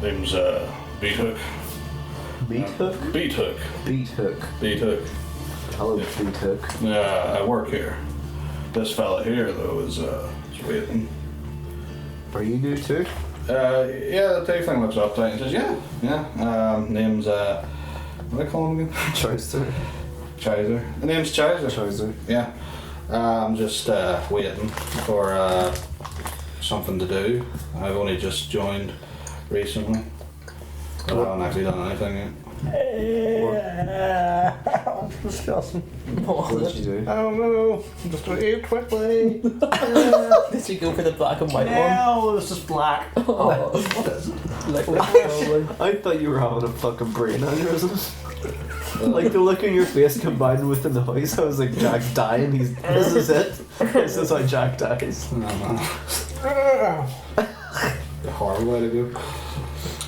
S2: name's Beat Hook.
S1: Beat hook?
S2: Beat Hook.
S1: Beat hook.
S2: Beat Hook.
S1: Hello, beat hook.
S2: Yeah, I work here. This fella here, though, is waiting.
S1: Are you new too?
S2: Yeah, the tiefling looks up to it and says, yeah. Name's, what do I call him again?
S1: Chiser.
S2: Chiser. The name's Chiser.
S1: Chiser.
S2: Yeah. I'm just waiting for something to do. I've only just joined recently. I haven't actually done anything yet.
S3: Disgusting.
S1: What did you do?
S3: I don't know. Just do it quickly.
S4: Did you go for the black and white one?
S3: No, it's just black.
S4: Oh,
S1: What is it?
S4: like,
S1: I thought you were having a fucking brain aneurysm. Like the look on your face combined with the noise, I was like, Jack dying. This is it. This is how Jack dies.
S2: No, man. The horrible way to go.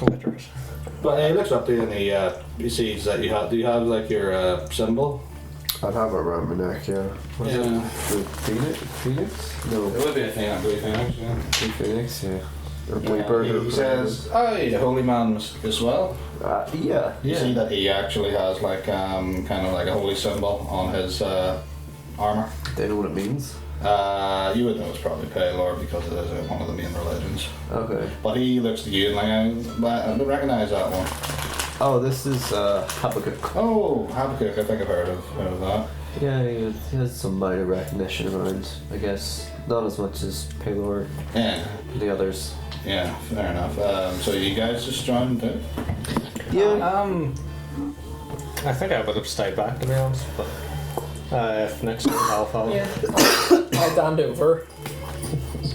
S3: Literate.
S2: But he looks up to you and he sees that you have. Do you have like your symbol?
S1: I'd have it around my neck, yeah. Was it
S2: Yeah.
S1: the Phoenix? Phoenix? No.
S2: It would be a thing, I believe, actually. Yeah.
S1: The Phoenix, yeah. Or
S2: Yeah,
S1: Bleeper.
S2: he says, "Aye, the holy man as well."
S1: Yeah.
S2: You see
S1: Yeah.
S2: that he actually has like kind of like a holy symbol on his armor.
S1: They know what it means.
S2: You would know it's probably Paylor because it is one of the main religions.
S1: Okay.
S2: But he looks to you and like I don't recognise that one.
S1: Oh, this is Habakkuk.
S2: Oh, Habakkuk, I think I've heard of that.
S1: Yeah, he has some minor recognition around, I guess. Not as much as Paylor,
S2: Yeah,
S1: the others.
S2: yeah, fair enough. So you guys just joined too?
S1: Yeah.
S3: I think I would have stayed back to be honest, but if next time I'll follow.
S4: yeah. I stand over,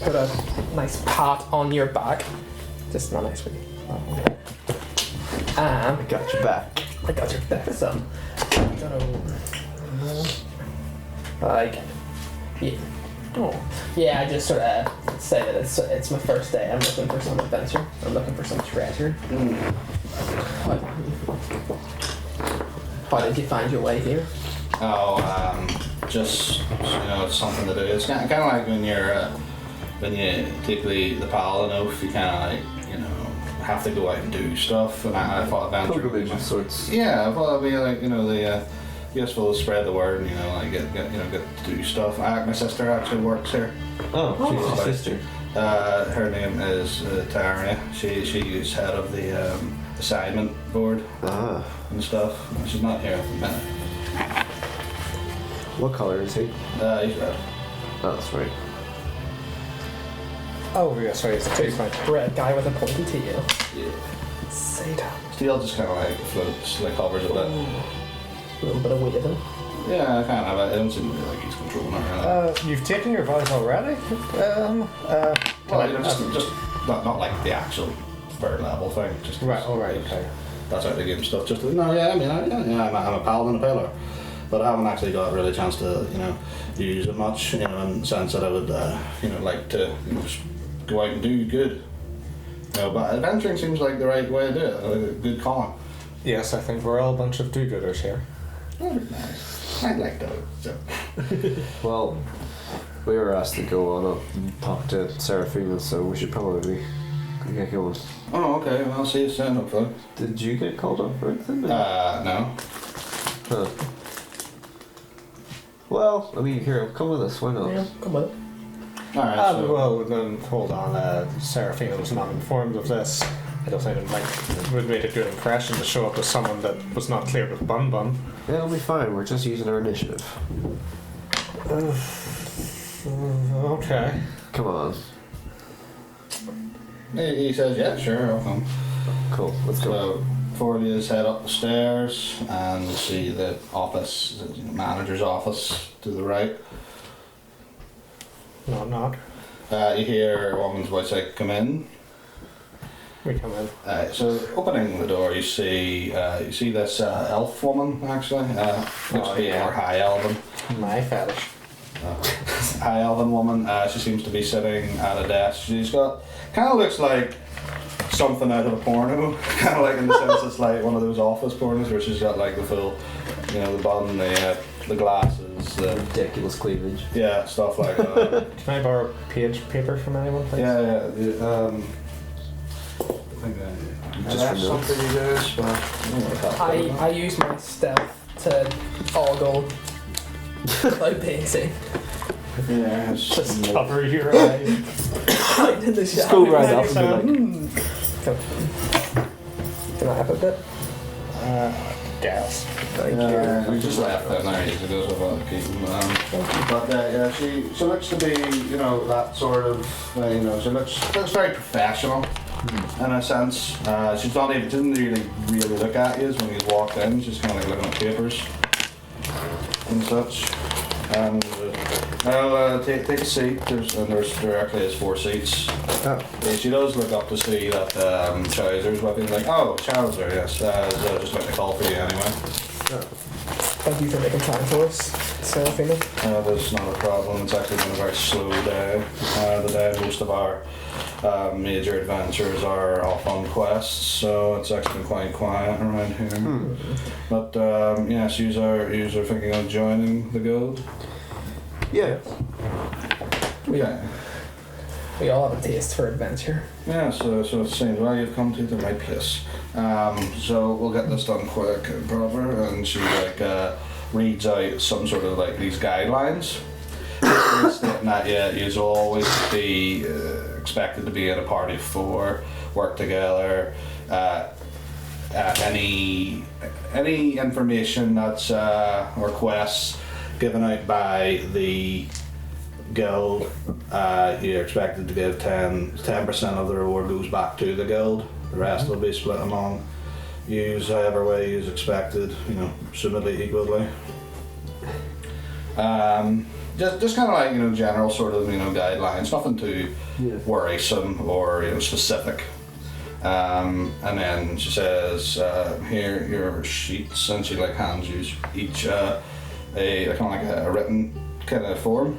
S4: put a nice pat on your back. Just not nice with you.
S1: I got your back.
S4: I got your back, son. Like, yeah. Oh. Yeah, I just sort of say that it's my first day. I'm looking for some adventure. I'm looking for some treasure. How did you find your way here?
S2: Oh, just it's something to do. It's kind of like when you take the paladin oath, you kind of like have to go out and do stuff. And I thought adventure.
S1: Pilgrimage of sorts.
S2: Yeah, I thought it'd be like the useful to spread the word and get to do stuff. My sister actually works here.
S1: Oh, she's your
S2: Oh.
S1: sister.
S2: Her name is Taria. She's head of the assignment board
S1: Ah.
S2: and stuff. She's not here at the minute.
S1: What color is he?
S2: He's red.
S1: Oh, that's right.
S3: Oh, yeah, sorry, it's a two-point.
S4: Red guy with a pointy tail.
S2: Yeah.
S4: Satan.
S2: Steel just kind of like floats, like hovers a bit.
S4: A little bit of waving.
S2: Yeah, kind of. I don't seem to be like he's controlling her.
S3: You've taken your vows already?
S2: Well, you know, just not like the actual third level thing. Just
S3: Right, alright, okay.
S2: That's how the game stuff. Just no, yeah. I mean, I'm a paladin, a paler, but I haven't actually got really a chance to, use it much. In the sense that I would, like to just go out and do good. But adventuring seems like the right way to do it. A good calling.
S3: Yes, I think we're all a bunch of do-gooders here.
S2: That'd be nice. I'd like that. So.
S1: Well, we were asked to go on up and talk to Seraphina, so we should probably get going.
S2: Oh, okay. Well, I'll see you soon, hopefully.
S1: Did you get called up or anything?
S2: No.
S1: Huh. Well, I mean, here, come with us. Why not?
S4: Yeah, come on.
S2: Alright, so...
S3: Well, then, hold on. Seraphina was not informed of this. I don't think it would make a good impression to show up with someone that was not cleared with Bun Bun.
S1: Yeah, it'll be fine. We're just using our initiative.
S3: Okay.
S1: Come on.
S2: He says, yeah, sure, I'll come.
S1: Cool. Let's go.
S2: So, four of you head up the stairs and see the office, the manager's office to the right.
S3: No, not.
S2: You hear a woman's voice say, come in.
S3: We come in.
S2: So opening the door, you see this elf woman actually. Looks to be more high elven.
S3: My fetish.
S2: High elven woman. She seems to be sitting at a desk. She's got kind of looks like something out of a porno. Kind of like in the sense it's like one of those office pornos where she's got like the full, the bun, the glasses, the
S1: Ridiculous cleavage.
S2: yeah, stuff like that.
S3: Can I borrow page paper from anyone, please?
S2: Yeah. I think
S1: Just
S2: that's
S1: for notes.
S2: something you guys, but
S4: I use my stealth to ogle without being seen.
S2: yeah, it's
S3: Just cover your eyes.
S4: Right in the
S1: Just go
S4: shadow.
S1: right up and be like,
S4: Can I have a bit?
S3: Gas.
S4: Thank
S2: we just left that now years ago, so I thought I'd keep them. But yeah, she looks to be, that sort of, she looks very professional in a sense. She's not even, didn't really look at you when you walked in. She's kind of like looking at papers and such. And take a seat. There's directly is 4 seats.
S1: oh,
S2: Yeah, she does look up to see that Chowser's weapon. Like, oh, Chowser, yes. Just like to call for you anyway.
S4: Thank you for making time for us, Seraphina.
S2: That's not a problem. It's actually been a very slow day. The day most of our major adventures are off on quests, so it's actually been quite quiet around here. But yes, you are thinking of joining the guild.
S1: yeah.
S2: Yeah.
S4: We all have a taste for adventure.
S2: Yeah, so it seems, well, you've come to the right place. So we'll get this done quick and proper, and she reads out some sort of these guidelines. Basically stating that you'll always be expected to be in a party of 4, work together. Any information that's or quests given out by the guild, you're expected to give 10% of the reward goes back to the guild. The rest will be split among use however way is expected, presumably equally. Just kind of general sort of guidelines, nothing too worrisome or specific. And then she says, here your sheets, and she hands you each a written kind of form.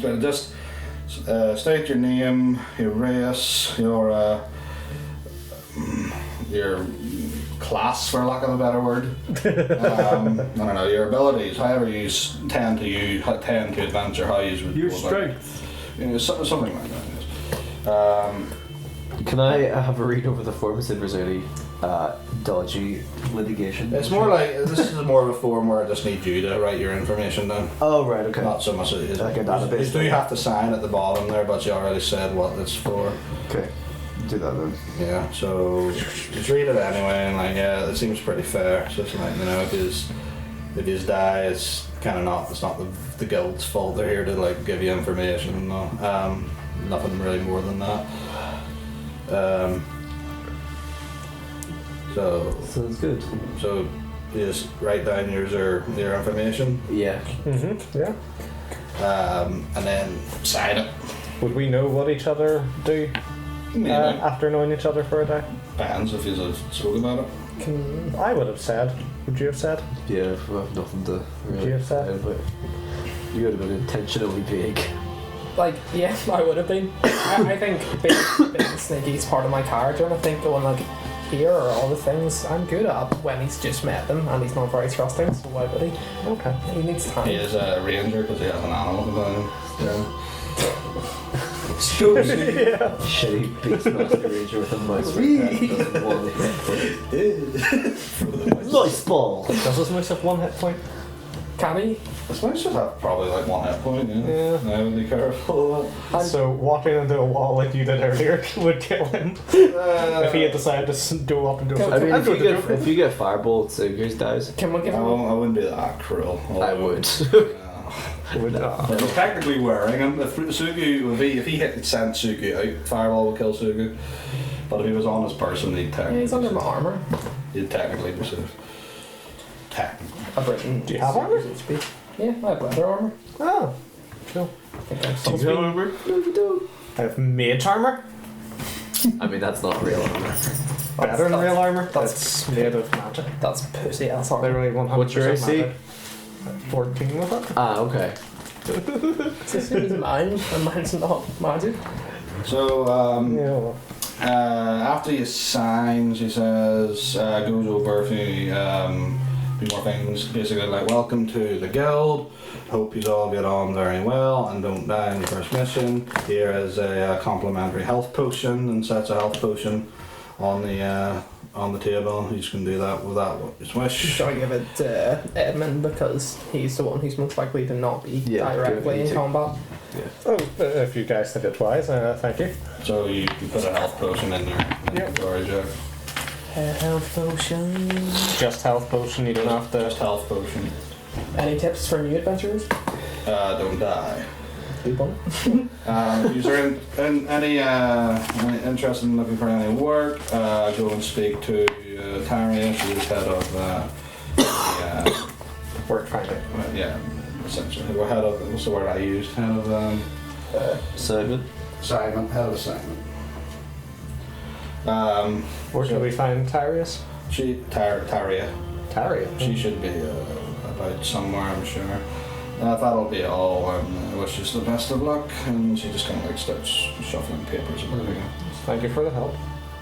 S2: So just state your name, your race, your class, for lack of a better word. I don't know, your abilities, however you tend to adventure, how you would
S1: Your
S2: go
S1: strength.
S2: about, something like that. Yes.
S1: Can I have a read over the forms if there's any dodgy litigation.
S2: It's more like this is more of a form where I just need you to write your information down.
S1: Oh right, okay.
S2: Not so much as
S1: Like a database
S2: You do
S1: thing.
S2: have to sign at the bottom there, but you already said what it's for.
S1: Okay, do that then.
S2: Yeah, so just read it anyway, and like, yeah, it seems pretty fair. So it's like, you know, if you die, it's kind of not. It's not the guild's fault. They're here to like give you information. No, nothing really more than that. So
S1: Sounds good.
S2: you just write down your information,
S1: Yeah.
S3: Yeah.
S2: and then sign it.
S3: Would we know what each other do
S2: Maybe.
S3: after knowing each other for a day?
S2: Depends if you spoke about it.
S3: I would have said. Would you have said?
S1: Yeah, I have nothing to really
S3: you have said?
S1: say, but you would have been intentionally vague.
S4: Like, yeah, I would have been. I think being sneaky is part of my character, and I think going like, here are all the things I'm good at when he's just met them and he's not very trusting, so why would he?
S3: Okay.
S4: He needs time.
S2: He is a ranger because he has an animal companion.
S1: Shitty Beastmaster Ranger with a mouse that doesn't want it. Nice ball!
S3: Does this mouse have 1 hit point?
S4: Can he?
S2: This might should have probably like 1 hit point, yeah.
S3: Yeah.
S2: Now be careful.
S3: So walking into a wall like you did earlier would kill him if he had decided to go up and do
S4: I
S1: I
S3: something.
S1: mean,
S3: I'm
S1: if you,
S3: going to
S1: get,
S3: do it.
S1: if you get Firebolt, Sigurd dies.
S4: Can we give
S2: I
S4: him?
S2: wouldn't be that cruel.
S1: I would.
S3: Would,
S2: He's technically wearing him. If Sugu, if he sent Sugu out, Fireball would kill Sugu. But if he was on his person, he'd
S4: Yeah,
S2: technically.
S4: he's under my armor.
S2: He'd technically be safe. Technically.
S4: I've written.
S3: Do you have armor?
S4: HP. Yeah, I have leather armor.
S3: Oh, cool.
S4: I think I'm
S1: Do you have armor? No, you don't.
S3: I have mage armor.
S1: I mean, that's not real armor.
S3: Better than real armor.
S4: that's-
S3: That's made of magic.
S4: That's pussy ass armor.
S3: Literally 100%
S1: What's your AC?
S3: magic. 14 with it.
S1: Ah, okay.
S4: It's the same as mine, and mine's not magic.
S2: So,
S3: Yeah. Well,
S2: after you sign, she says, goes over a few more things. Basically, like, welcome to the guild. Hope you all get on very well and don't die in your first mission. Here is a complimentary health potion, and sets a health potion on the table. You can do that with that what you wish.
S4: Should I give it to Edmund because he's the one who's most likely to not be
S1: Yeah,
S4: directly
S1: give it
S4: in
S1: to-
S4: combat?
S3: oh, if you guys think it twice, thank you.
S2: So you can put a health potion in your
S3: Yep.
S2: inventory, Jack.
S4: Health potion.
S3: Just health potion, you don't have
S2: Just
S3: to.
S2: health potion.
S4: Any tips for new adventurers?
S2: Don't die.
S4: Do one.
S2: If you're in any interested in looking for any work, go and speak to Taria. She's head of
S3: Work finding.
S2: yeah, essentially. We're head of, what's the word I used? Head of
S1: Simon?
S2: assignment. Head of assignment.
S3: Where can we find Tarius?
S2: Taria.
S3: Taria.
S2: She should be about somewhere, I'm sure. That'll be all. I wish you the best of luck. And she just kind of like starts shuffling papers about again.
S3: Thank you for the help.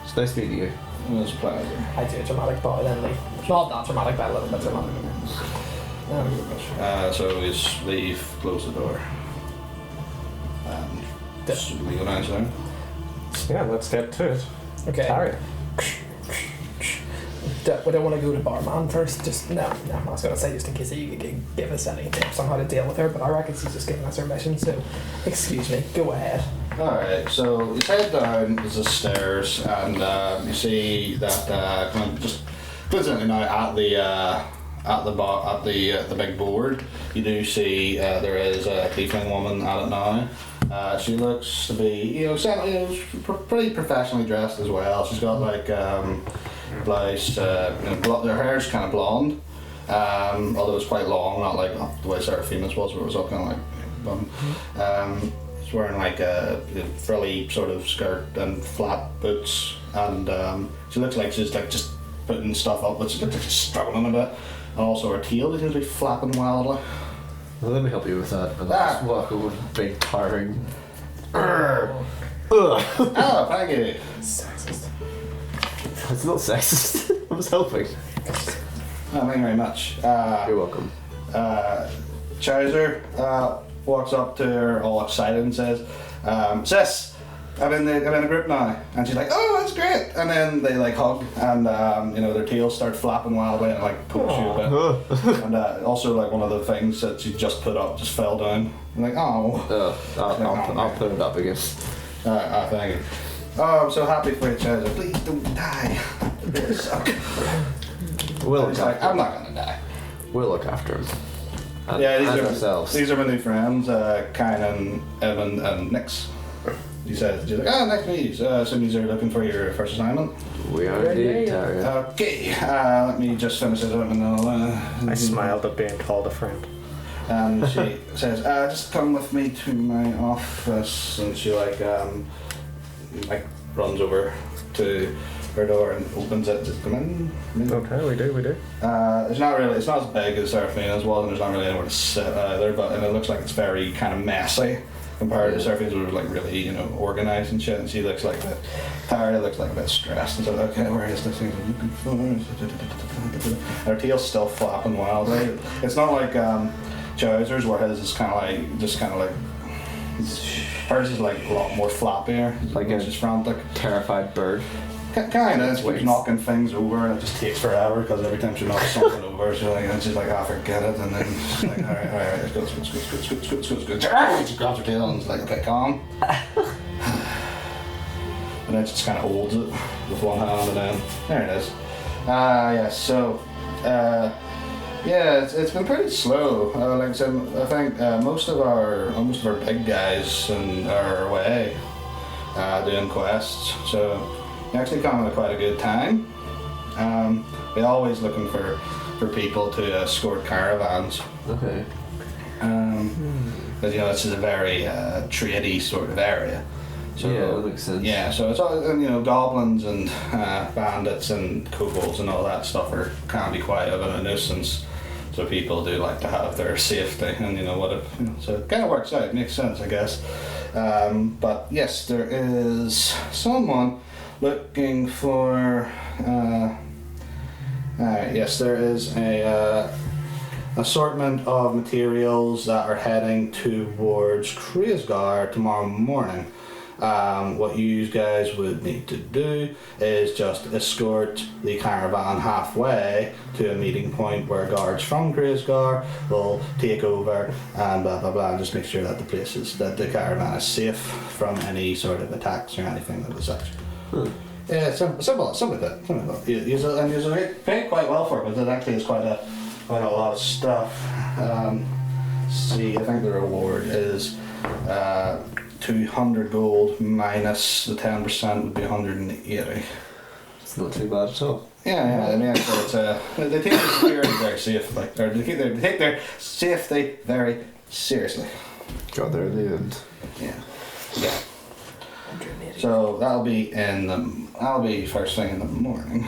S1: It's nice meeting you.
S2: It was a pleasure.
S4: I do a dramatic bow then leave. Not that dramatic, but a little bit dramatic.
S2: So we just leave, close the door. Just we go downstairs.
S3: Yeah, let's get to it.
S4: Okay.
S3: Taria.
S4: We don't want to go to Barman first. Just no. I was gonna say just in case you could give us any tips on how to deal with her, but I reckon she's just giving us her mission. So, excuse me. Go ahead.
S2: Alright, so you head down, there's the stairs, and you see that kind of just coincidentally now at the big board, you do see there is a tiefling woman at it now. She looks to be, pretty professionally dressed as well. She's got like blouse, her hair's kind of blonde, although it's quite long, not like the way Seraphima's was, where it was all kind of like bun. She's wearing like a frilly sort of skirt and flat boots, and she looks like she's like just putting stuff up, but she looks like she's struggling a bit. And also her tail seems to be flapping wildly.
S1: Well, let me help you with that. And
S2: Ah.
S1: I'll just walk over, big tiring.
S2: Oh, thank you.
S4: Sexist.
S1: It's not sexist. I was helping.
S2: Oh, thank you very much.
S1: You're welcome.
S2: Chowser walks up to her all excited and says, Sis, I'm in a group now, and she's like, oh, that's great, and then they like hug, and their tails start flapping wildly, and like pokes you a bit, and also like one of the things that she just put up just fell down. I'm like, oh.
S1: I'll put it up again.
S2: Thank you. Oh, I'm so happy for you, Chaz. Please don't die. It really suck.
S1: We'll
S2: He's
S1: look
S2: like,
S1: after
S2: I'm
S1: him.
S2: not gonna die.
S1: We'll look after him. And,
S2: Yeah,
S1: and ourselves.
S2: these are my new friends, Kynan, Evan, and Nix. She's like, oh, nice to meet you. So these are looking for your first assignment.
S1: We are indeed, Taria.
S2: Okay, let me just finish this up and then I'll...
S3: I smiled at being called a friend.
S2: And she says, just come with me to my office. And she like runs over to her door and opens it. Just come in.
S3: Okay, we do.
S2: It's not as big as Seraphina's was, and there's not really anywhere to sit either, and it looks like it's very kind of messy compared to Seraphina's, which was like really, organised and shit, and she looks like a bit tired, looks like a bit stressed, and so okay, where is this thing I'm looking for? And her tail's still flapping wildly. It's not like Chowser's, where his is kind of like, hers is like a lot more flappier,
S1: Like
S2: it's
S1: a-
S2: just frantic.
S1: Terrified bird.
S2: Kind of, it keeps
S1: Waits.
S2: knocking things over, and it just takes forever because every time she knocks something over, she's like, forget it, and then she's like, all right, let's go. She grabs her tail and it's like, okay, calm. And then she just kind of holds it with one hand, and then there it is. It's been pretty slow. Like I said, I think most of our big guys are away doing quests, so. You're actually coming at quite a good time. We're always looking for people to escort caravans.
S1: Okay.
S2: Because this is a very tradey sort of area. So,
S1: Yeah, that makes sense.
S2: Yeah, so it's all goblins and bandits and kobolds and all that stuff can be quite of a nuisance. So people do like to have their safety, and so it kind of works out. It makes sense, I guess. But yes, there is someone looking for. Yes, there is a assortment of materials that are heading towards Kreisgar tomorrow morning. What you guys would need to do is just escort the caravan halfway to a meeting point where guards from Kreisgar will take over and blah blah blah, and just make sure that the caravan is safe from any sort of attacks or anything of the such. Yeah, simple like that. You're paid quite well for it, but it actually is quite a lot of stuff. See, I think the reward is 200 gold minus the 10% would be 180.
S1: It's not too bad at all.
S2: Yeah. I mean, so they take their security very seriously. They take their safety very seriously.
S1: Got there in the end.
S2: Yeah. So that'll be first thing in the morning.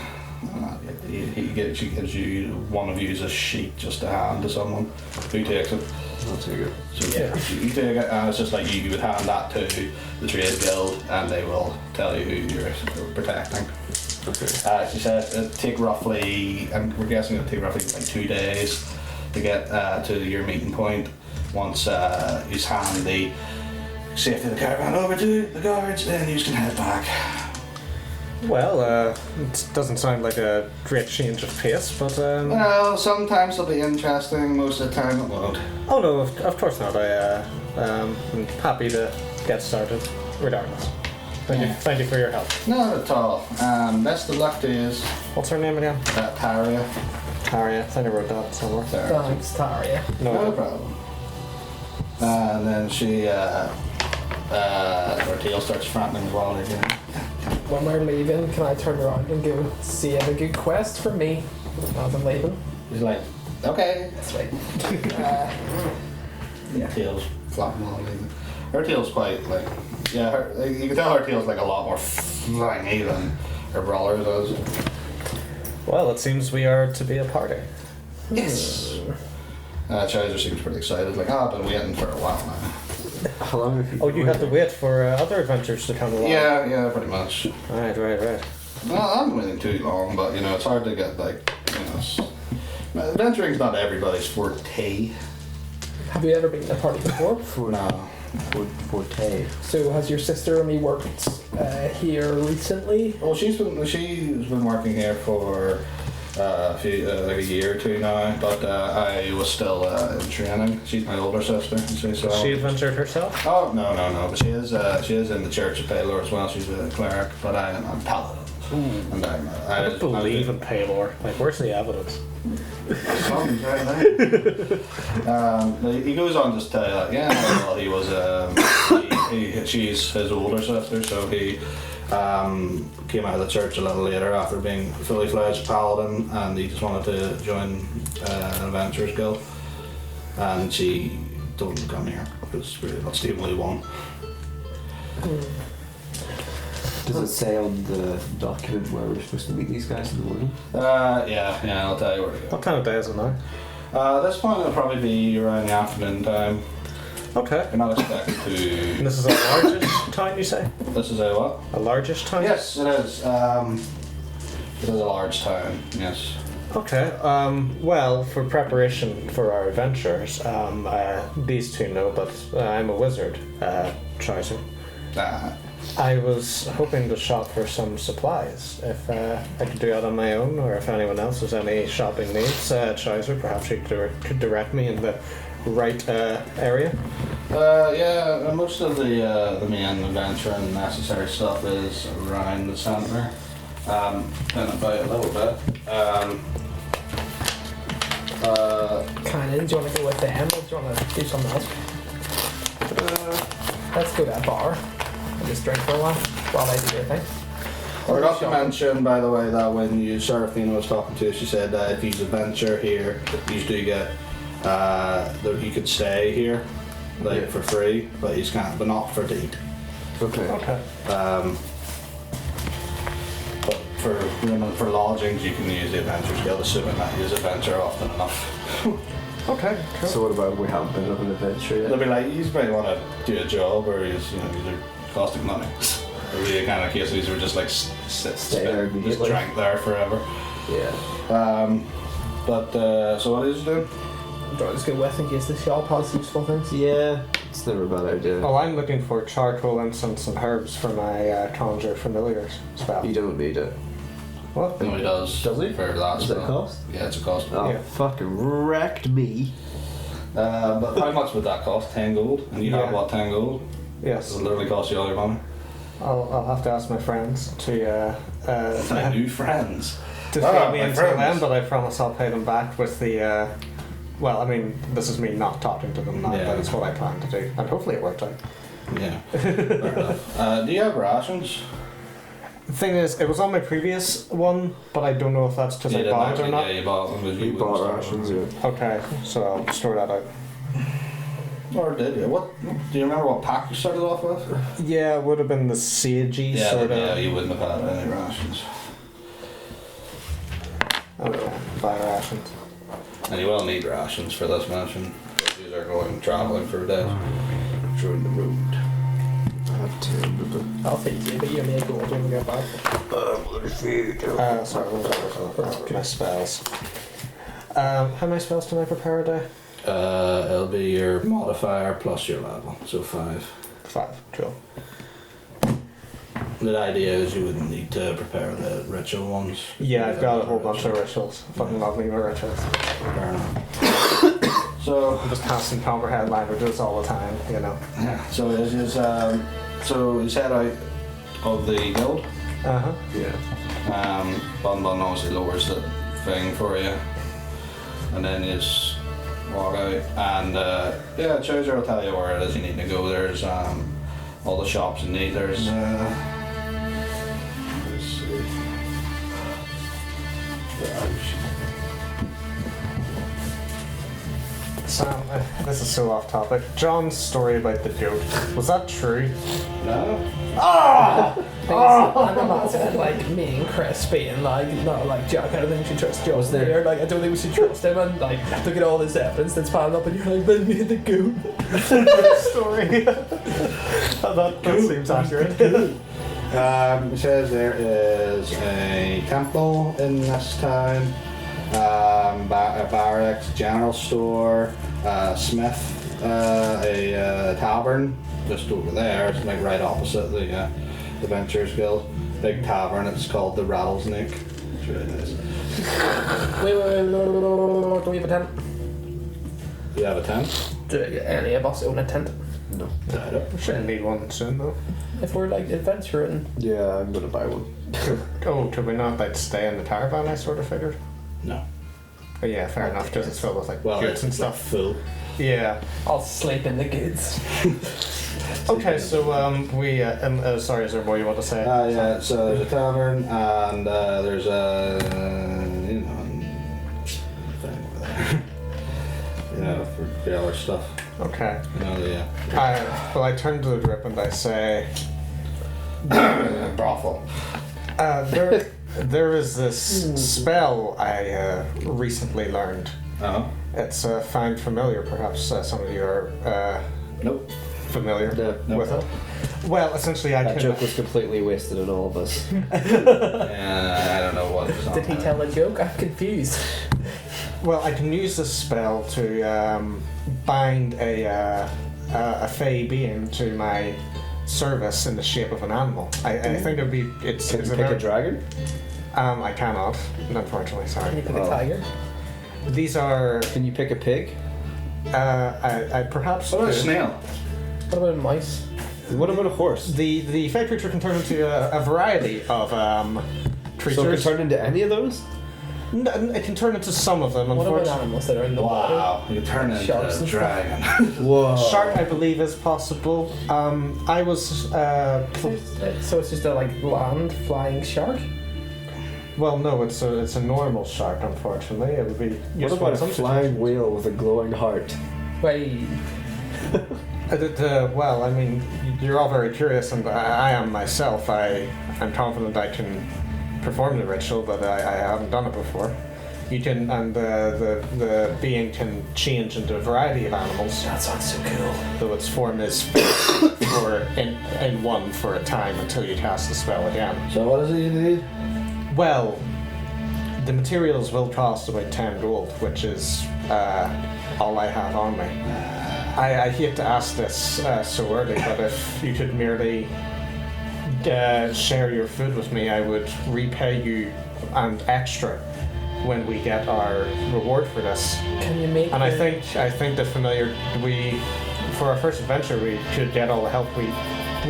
S2: He gives you one of you a sheet just to hand to someone who takes it.
S1: Not too good.
S2: So you take it, and it's just like you would hand that to the trade guild, and they will tell you who you're protecting.
S1: Okay.
S2: She says it'll take roughly, and we're guessing it'll take roughly like 2 days to get to your meeting point. Once he's hand the safety of the caravan over to the guards, then you can head back.
S3: Well, it doesn't sound like a great change of pace, but
S2: Well, sometimes it'll be interesting, most of the time it won't.
S3: oh no, of course not. I'm happy to get started, regardless. Thank you for your help.
S2: Not at all. Best of luck to you,
S3: What's her name again?
S2: Taria.
S3: Taria. I think I wrote that somewhere.
S4: Thanks, Taria.
S2: No problem. And then she, her tail starts flapping the wall again.
S4: When we're leaving, can I turn around and go see a good quest for me as I'm leaving?
S2: She's like, okay.
S4: That's right.
S2: Tail's flapping all again. Her tail's quite like, you can tell her tail's like a lot more flangy than her brawler does.
S3: Well, it seems we are to be a party.
S2: Yes. Chowser seems pretty excited, like, I've been waiting for a while now.
S1: How long have you
S3: Oh, you had to wait for other adventures to come along.
S2: Yeah, pretty much.
S3: Right.
S2: Well, I haven't waiting too long, but it's hard to get adventuring's not everybody's forte.
S4: Have you ever been to a party before?
S2: No.
S1: Forte.
S4: So has your sister only worked here recently?
S2: Well, she's been working here for like a year or two now, but I was still in training. She's my older sister. You see, so
S3: She adventured herself?
S2: Oh no, but she is in the Church of Paylor as well. She's a cleric, but I'm a paladin. And
S3: I don't believe in Paylor. Like, where's the evidence?
S2: He goes on just to tell you that, yeah, well, he was, she's his older sister, so he came out of the church a little later after being fully fledged paladin, and he just wanted to join an adventurers guild, and she told him to come here because that's the only one.
S1: Does it say on the document where we're supposed to meet these guys in the morning?
S2: Yeah, I'll tell you where to go.
S3: What kind of day is it now?
S2: At this point, it'll probably be around the afternoon time.
S3: Okay.
S2: You're not expected
S3: And
S2: to.
S3: this is a largish town, you say?
S2: This is a what?
S3: A largish town?
S2: Yes, it is. It is a large town. Yes.
S3: Okay. Well, for preparation for our adventures, these two know, but I'm a wizard, Trouser. I was hoping to shop for some supplies. If I could do that on my own, or if anyone else has any shopping needs, Trouser, perhaps you could direct me in the right area.
S2: Yeah, most of the main adventure and necessary stuff is around the centre. And about a little bit.
S4: Kind of. Do you want to go with them, or do you want to do something else? Let's go to that bar and just drink for a while they do their thing.
S2: I forgot to mention, by the way, that when Seraphina was talking to you, she said that if you adventure here, you do get that you could stay here, like for free, but you can't, but not for to eat.
S1: Okay.
S3: Okay.
S2: But for lodgings, you can use the Adventurers Guild, assuming that you use adventure often enough.
S3: Okay. Cool.
S1: So what about if we haven't been on an adventure
S2: They'll
S1: yet?
S2: be like, you might want to do a job, or these are costing money. It'll be the kind of case these were just like
S1: Stay there
S2: just
S1: immediately.
S2: drank there forever.
S1: Yeah.
S2: So what is it doing?
S4: Do you want to just go with in case the shop has useful things?
S1: Yeah. It's never a bad idea.
S3: Oh, I'm looking for charcoal, incense, and herbs for my conjure familiars spell.
S1: You don't need it.
S3: What?
S2: No, he does.
S1: Does he?
S2: For that
S1: Does it
S2: spell.
S1: cost?
S2: Yeah, it's a cost.
S1: Oh,
S3: Yeah.
S1: fucking wrecked me.
S2: But how much would that cost? 10 gold? And you
S3: Yeah.
S2: have what, 10 gold?
S3: Yes.
S2: Does it literally cost you all your money?
S3: I'll have to ask my friends to
S2: My new friends.
S3: to
S2: Ah,
S3: feed me
S2: my
S3: into
S2: friends.
S3: them, but I promise I'll pay them back with the. Well, I mean, this is me not talking to them now,
S2: Yeah.
S3: but it's what I plan to do, and hopefully it worked out.
S2: Yeah. Fair enough. Do you have rations?
S3: The thing is, it was on my previous one, but I don't know if that's because I
S2: didn't
S3: bought it or
S2: actually-
S3: not.
S2: Yeah, you bought them. Because
S1: We
S2: you
S1: bought
S2: wouldn't
S1: rations,
S2: start
S1: yeah.
S3: Okay, so I'll store that out.
S2: them. Or did you? What? Do you remember what pack you started off with?
S3: Yeah, it would have been the sagey sort
S2: Yeah,
S3: of.
S2: you wouldn't have had any rations.
S3: Okay, buy rations.
S2: And you will need rations for this mission. These are going travelling for days through the road.
S1: I have 10, but
S4: I'll feed you, but you only have gold when we get back.
S3: Sorry, what was that? My spells. How many spells can I prepare a day?
S2: It'll be your modifier plus your level, so 5.
S3: 5. Cool.
S2: The idea is you wouldn't need to prepare the ritual ones.
S3: Yeah, I've got a whole bunch of rituals. Fucking love me with rituals.
S2: Fair enough. So,
S3: I'm just casting Copperhead languages all the time, you know.
S2: yeah, so he's head out of the guild.
S3: Uh-huh.
S1: yeah.
S2: Bun obviously lowers the thing for you, and then you just walk out. And yeah, Chooser will tell you where it is you need to go. There's all the shops you need. There's let's see.
S3: Sam, this is so off topic. John's story about the goat, was that true?
S2: No.
S4: I'm imagining like me and Chris being like, not like Jack, I don't think we should trust John there. Like, I don't think we should trust him, and like, look at all this evidence that's piled up, and you're like, but me and the goat.
S3: Story. that seems accurate.
S2: It says there is a temple in this town, a barracks, general store, smith, A tavern just over there. It's like right opposite the Adventurers Guild. Big tavern. It's called the Rattlesnake. It's really nice.
S4: Wait. Do we have a tent?
S2: You have a tent?
S4: Do any of us own a tent?
S1: No.
S3: We shouldn't need one soon though.
S4: If we're like adventuring,
S1: Yeah, I'm gonna buy one.
S3: Oh, could we not like stay in the caravan? I sort of figured.
S2: No.
S3: Oh, yeah, fair enough. Because it's filled with like
S2: Well,
S3: goods
S2: it's
S3: and
S2: like
S3: stuff.
S2: full.
S3: Yeah.
S4: I'll sleep in the goods.
S3: Okay, so sorry, is there more you want to say?
S2: Yeah, so there's a tavern and there's a thing over there. For the other stuff.
S3: Okay.
S2: Yeah.
S3: I turn to the drip and I say,
S2: Brothel.
S3: there is this spell I recently learned.
S2: Oh.
S3: It's find familiar. Perhaps some of you are
S2: Nope.
S3: familiar
S1: No.
S3: with it. Well, essentially, I
S1: That
S3: can.
S1: joke was completely wasted on all of us.
S2: Yeah, I don't know what it's on.
S4: Did he tell a joke? I'm confused.
S3: Well, I can use this spell to bind a fey being to my service in the shape of an animal. I think it would be.
S1: Can you pick a dragon?
S3: I cannot, unfortunately.
S4: Can you
S3: Sorry.
S4: pick a tiger?
S3: These are.
S1: Can you pick a pig?
S3: I perhaps.
S2: What about a
S3: could.
S2: snail?
S4: What about a mice?
S1: What about a horse?
S3: The fey creature can turn into a variety of creatures.
S1: So it can turn into any of those?
S3: It can turn into some of them.
S4: What about
S3: Unfortunately,
S4: animals that are in the water?
S2: Wow, you turn into
S4: Sharks
S2: a
S4: and
S2: dragon.
S1: Whoa.
S3: shark, I believe, is possible. I was.
S4: So it's just a like land flying shark?
S3: Well, no, it's a normal shark. Unfortunately, it would be.
S1: What
S3: useful
S1: about
S3: in
S1: a
S3: some
S1: flying
S3: situations.
S1: whale with a glowing heart?
S4: Wait.
S3: Well, I mean, you're all very curious, and I am myself. I'm confident I can perform the ritual, but I haven't done it before. You can, and the being can change into a variety of animals,
S4: That sounds so cool.
S3: though its form is fixed in one for a time until you cast the spell again.
S2: So what is it you need?
S3: Well, the materials will cost about 10 gold, which is all I have on me. I hate to ask this so early, but if you could merely share your food with me, I would repay you and extra when we get our reward for this.
S4: Can you make
S3: And I
S4: the-
S3: think the familiar for our first adventure we should get all the help we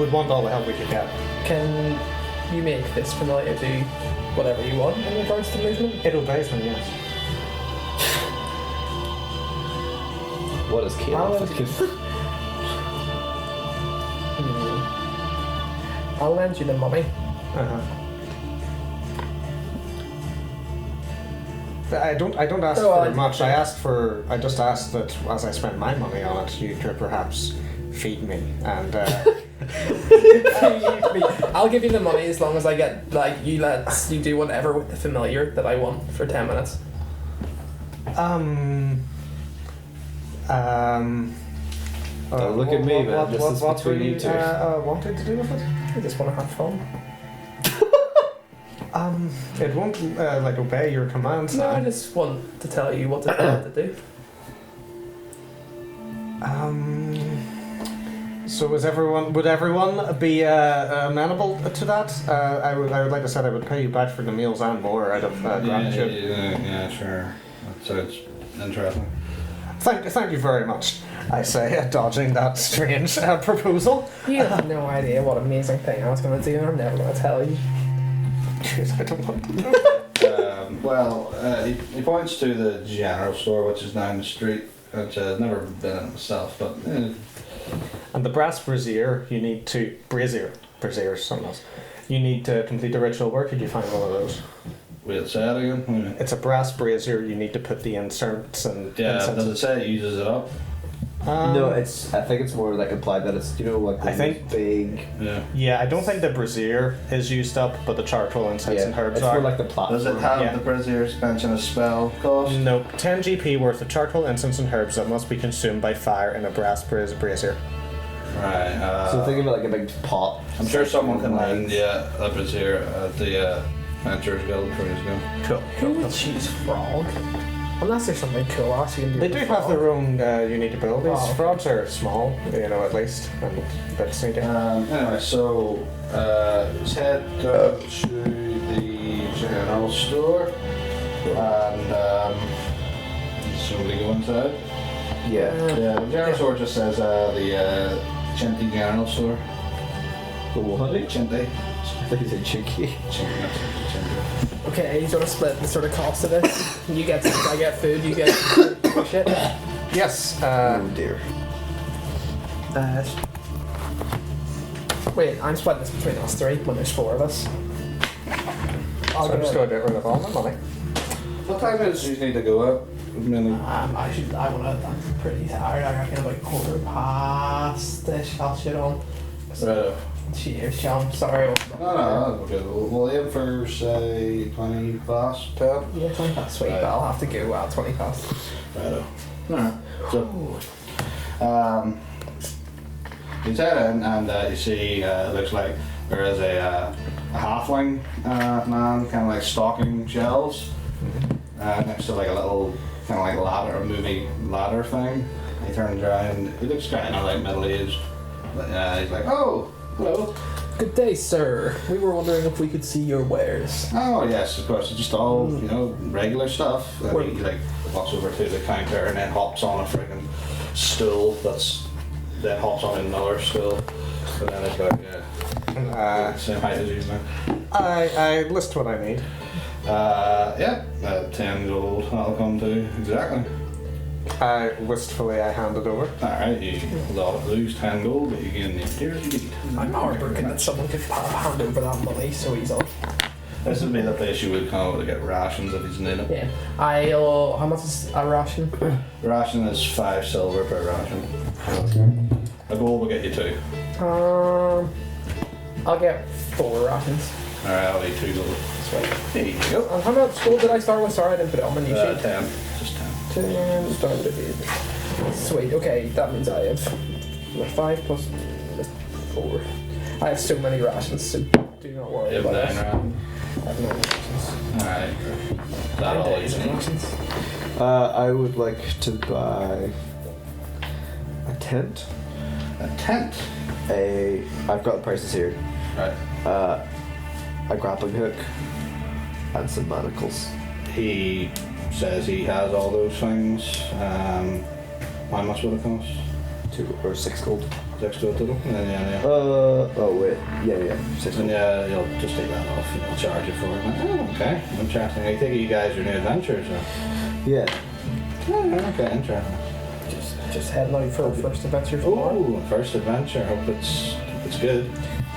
S3: would want all the help we could get.
S4: Can you make this familiar do whatever you want in regards to movement?
S3: It obeys me, yes.
S1: What is
S4: How
S1: chaos?
S4: is it- I'll lend you the money.
S3: Uh-huh. I don't ask
S4: Oh, well,
S3: for much. I just asked that as I spent my money on it, you could perhaps feed me and
S4: I'll give you the money as long as I get you do whatever with the familiar that I want for 10 minutes.
S1: Look at me, man. This is
S3: what
S1: between
S3: were
S1: you two.
S3: Wanted to do with it?
S4: I just want to have fun.
S3: It won't obey your commands.
S4: No, I just want to tell you what to do.
S3: So would everyone be amenable to that? I would like to say I would pay you back for the meals and more out of gratitude.
S2: Yeah, sure. That sounds interesting.
S3: Thank you very much. I say, dodging that strange proposal.
S4: You have no idea what amazing thing I was going to do, and I'm never going to tell you.
S3: I don't want to know.
S2: He points to the general store, which is down the street, which I've never been in myself, but
S3: And the brass brazier, you need to brazier, something else. You need to complete the ritual work. Did you find one of those?
S2: we'll say it again. What do you mean?
S3: It's a brass brazier. You need to put the incense and
S2: Yeah,
S3: incense.
S2: does it say it uses it up?
S1: No, I think it's more like implied that it's like
S3: I think-
S1: big.
S2: Yeah.
S3: Yeah, I don't think the brazier is used up, but the charcoal, incense, and herbs
S1: it's
S3: are.
S1: more like the platform.
S2: Does it have
S3: Yeah.
S2: the Brazier expansion of spell cost?
S3: No, 10 GP worth of charcoal, incense, and herbs that must be consumed by fire in a brass brazier.
S2: Right.
S1: So think of it like a big pot.
S2: I'm sure someone can lend
S1: lines.
S2: a Brazier at the Adventurers Guild before you go.
S3: Cool.
S4: Who would choose frog? Unless there's something cool else you can do.
S3: They
S4: with
S3: do
S4: the
S3: have
S4: frog.
S3: their own unique abilities.
S4: Oh, okay.
S3: Frogs are small, at least, and a bit sneaky.
S2: Anyway, so let's head to the general store and somebody go inside.
S1: Yeah.
S2: Yeah, the general store just says the Chinty General Store.
S1: The what?
S2: Chinty.
S1: I think it's a cheeky.
S2: Chinty.
S4: Okay, you sort of split the sort of cost of this. You get, I get food, you get shit.
S3: Yes.
S1: Oh dear.
S4: Wait, I'm splitting this between us three when there's 4 of us. I'll
S3: So I'm
S4: get
S3: just going to get rid of all my money.
S2: What time is you need to go out? Mainly.
S4: I'm pretty tired. I reckon about 1:15-ish. I'll shit on.
S2: Right.
S4: Cheers, Sean. Sorry.
S2: No, okay. We'll aim for say 20 past 10.
S4: Yeah, 20 past. Sweet,
S2: Right.
S4: but I'll have to go out 20 past.
S2: Right. Alright. So, you head in and you see it looks like there is a halfling man kind of like stocking shelves next to like a little kind of like ladder, a movie ladder thing. He turns around, he looks kind of like middle aged, but he's like, oh, hello.
S4: Good day, sir. We were wondering if we could see your wares.
S2: Oh yes, of course. It's just all regular stuff. And
S4: Where-
S2: he like walks over to the counter and then hops on a freaking stool. Then hops on another stool. And then it's like same height as you now.
S3: I list what I need.
S2: 10 gold. That'll come to exactly.
S3: Wistfully, I hand it over.
S2: All right, you lose 10 gold, but you gain the appears you need.
S4: I'm heartbroken that someone could hand over that money so easily.
S2: This would be the place you would come to get rations if he's in it.
S4: Yeah. How much is a ration?
S2: Ration is 5 silver per ration. A gold will get you 2.
S4: I'll get 4 rations.
S2: Alright, I'll eat 2 gold.
S4: Sweet.
S2: There you go.
S4: And how much gold did I start with? Sorry, I didn't put it on my new sheet.
S2: 10. Just 10.
S4: 10, started at 8. Sweet, okay, that means I have 5 plus 4. I have so many rations, so do not worry
S2: You have
S4: about
S2: 9
S4: it.
S2: round.
S4: I have 9 rations.
S2: Alright. That
S4: 9
S2: all
S4: days
S2: you
S4: of
S2: need.
S4: rations.
S1: I would like to buy a tent.
S2: A tent.
S1: I've got the prices here.
S2: Right.
S1: A grappling hook and some manacles.
S2: He says he has all those things. How much will it cost?
S1: 2 or 6 gold.
S2: 6 gold total? Yeah.
S1: Oh wait, yeah, 6
S2: And
S1: gold.
S2: yeah, you'll just take that off and I'll charge you for it. Like, oh, okay. Interesting. I take it you guys are new adventures.
S1: Yeah.
S2: Okay, interesting.
S4: Just heading out for our first adventure tomorrow.
S2: Ooh, first adventure. Hope it's good.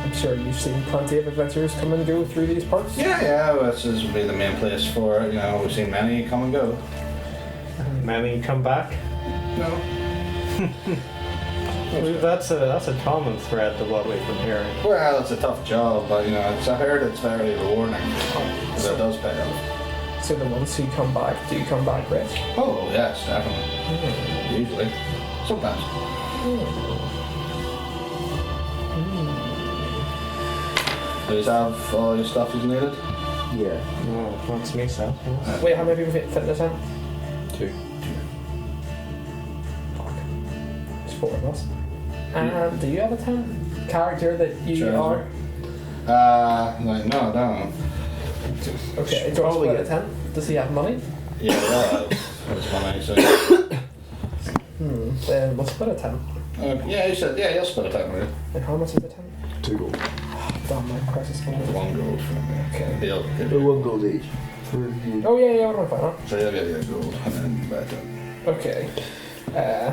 S4: I'm sure you've seen plenty of adventurers come and go through these parts.
S2: Yeah, this is be the main place for it. You know, we've seen many come and go.
S3: Many come back.
S2: No.
S3: That's a common thread to what we've been hearing.
S2: Well, it's a tough job, but I heard it's very rewarding. So it does pay off.
S4: So the ones who come back, do come back rich?
S2: Oh yes, definitely. Usually, sometimes. Do you have all your stuff you needed?
S1: Yeah.
S3: Oh, that's me, so.
S4: Wait, how many people fit in the tent?
S1: 2.
S4: There's 4 of us. And do you have a tent character that you
S2: Sure.
S4: are?
S2: No, I don't.
S4: Okay, do you want to split a tent? Does he have money?
S2: Yeah, that's funny. So,
S4: Then we'll split a tent.
S2: yeah, he said, yeah, he'll split a tent with you.
S4: And how much is the tent?
S1: 2 gold.
S4: Damn, my precious money.
S2: 1 gold from me.
S4: Okay.
S2: He'll give
S1: Or
S2: you.
S1: 1 gold each. For you.
S4: Oh yeah, what am I finding?
S2: So he'll give you a gold and then you buy a tent.
S4: Okay.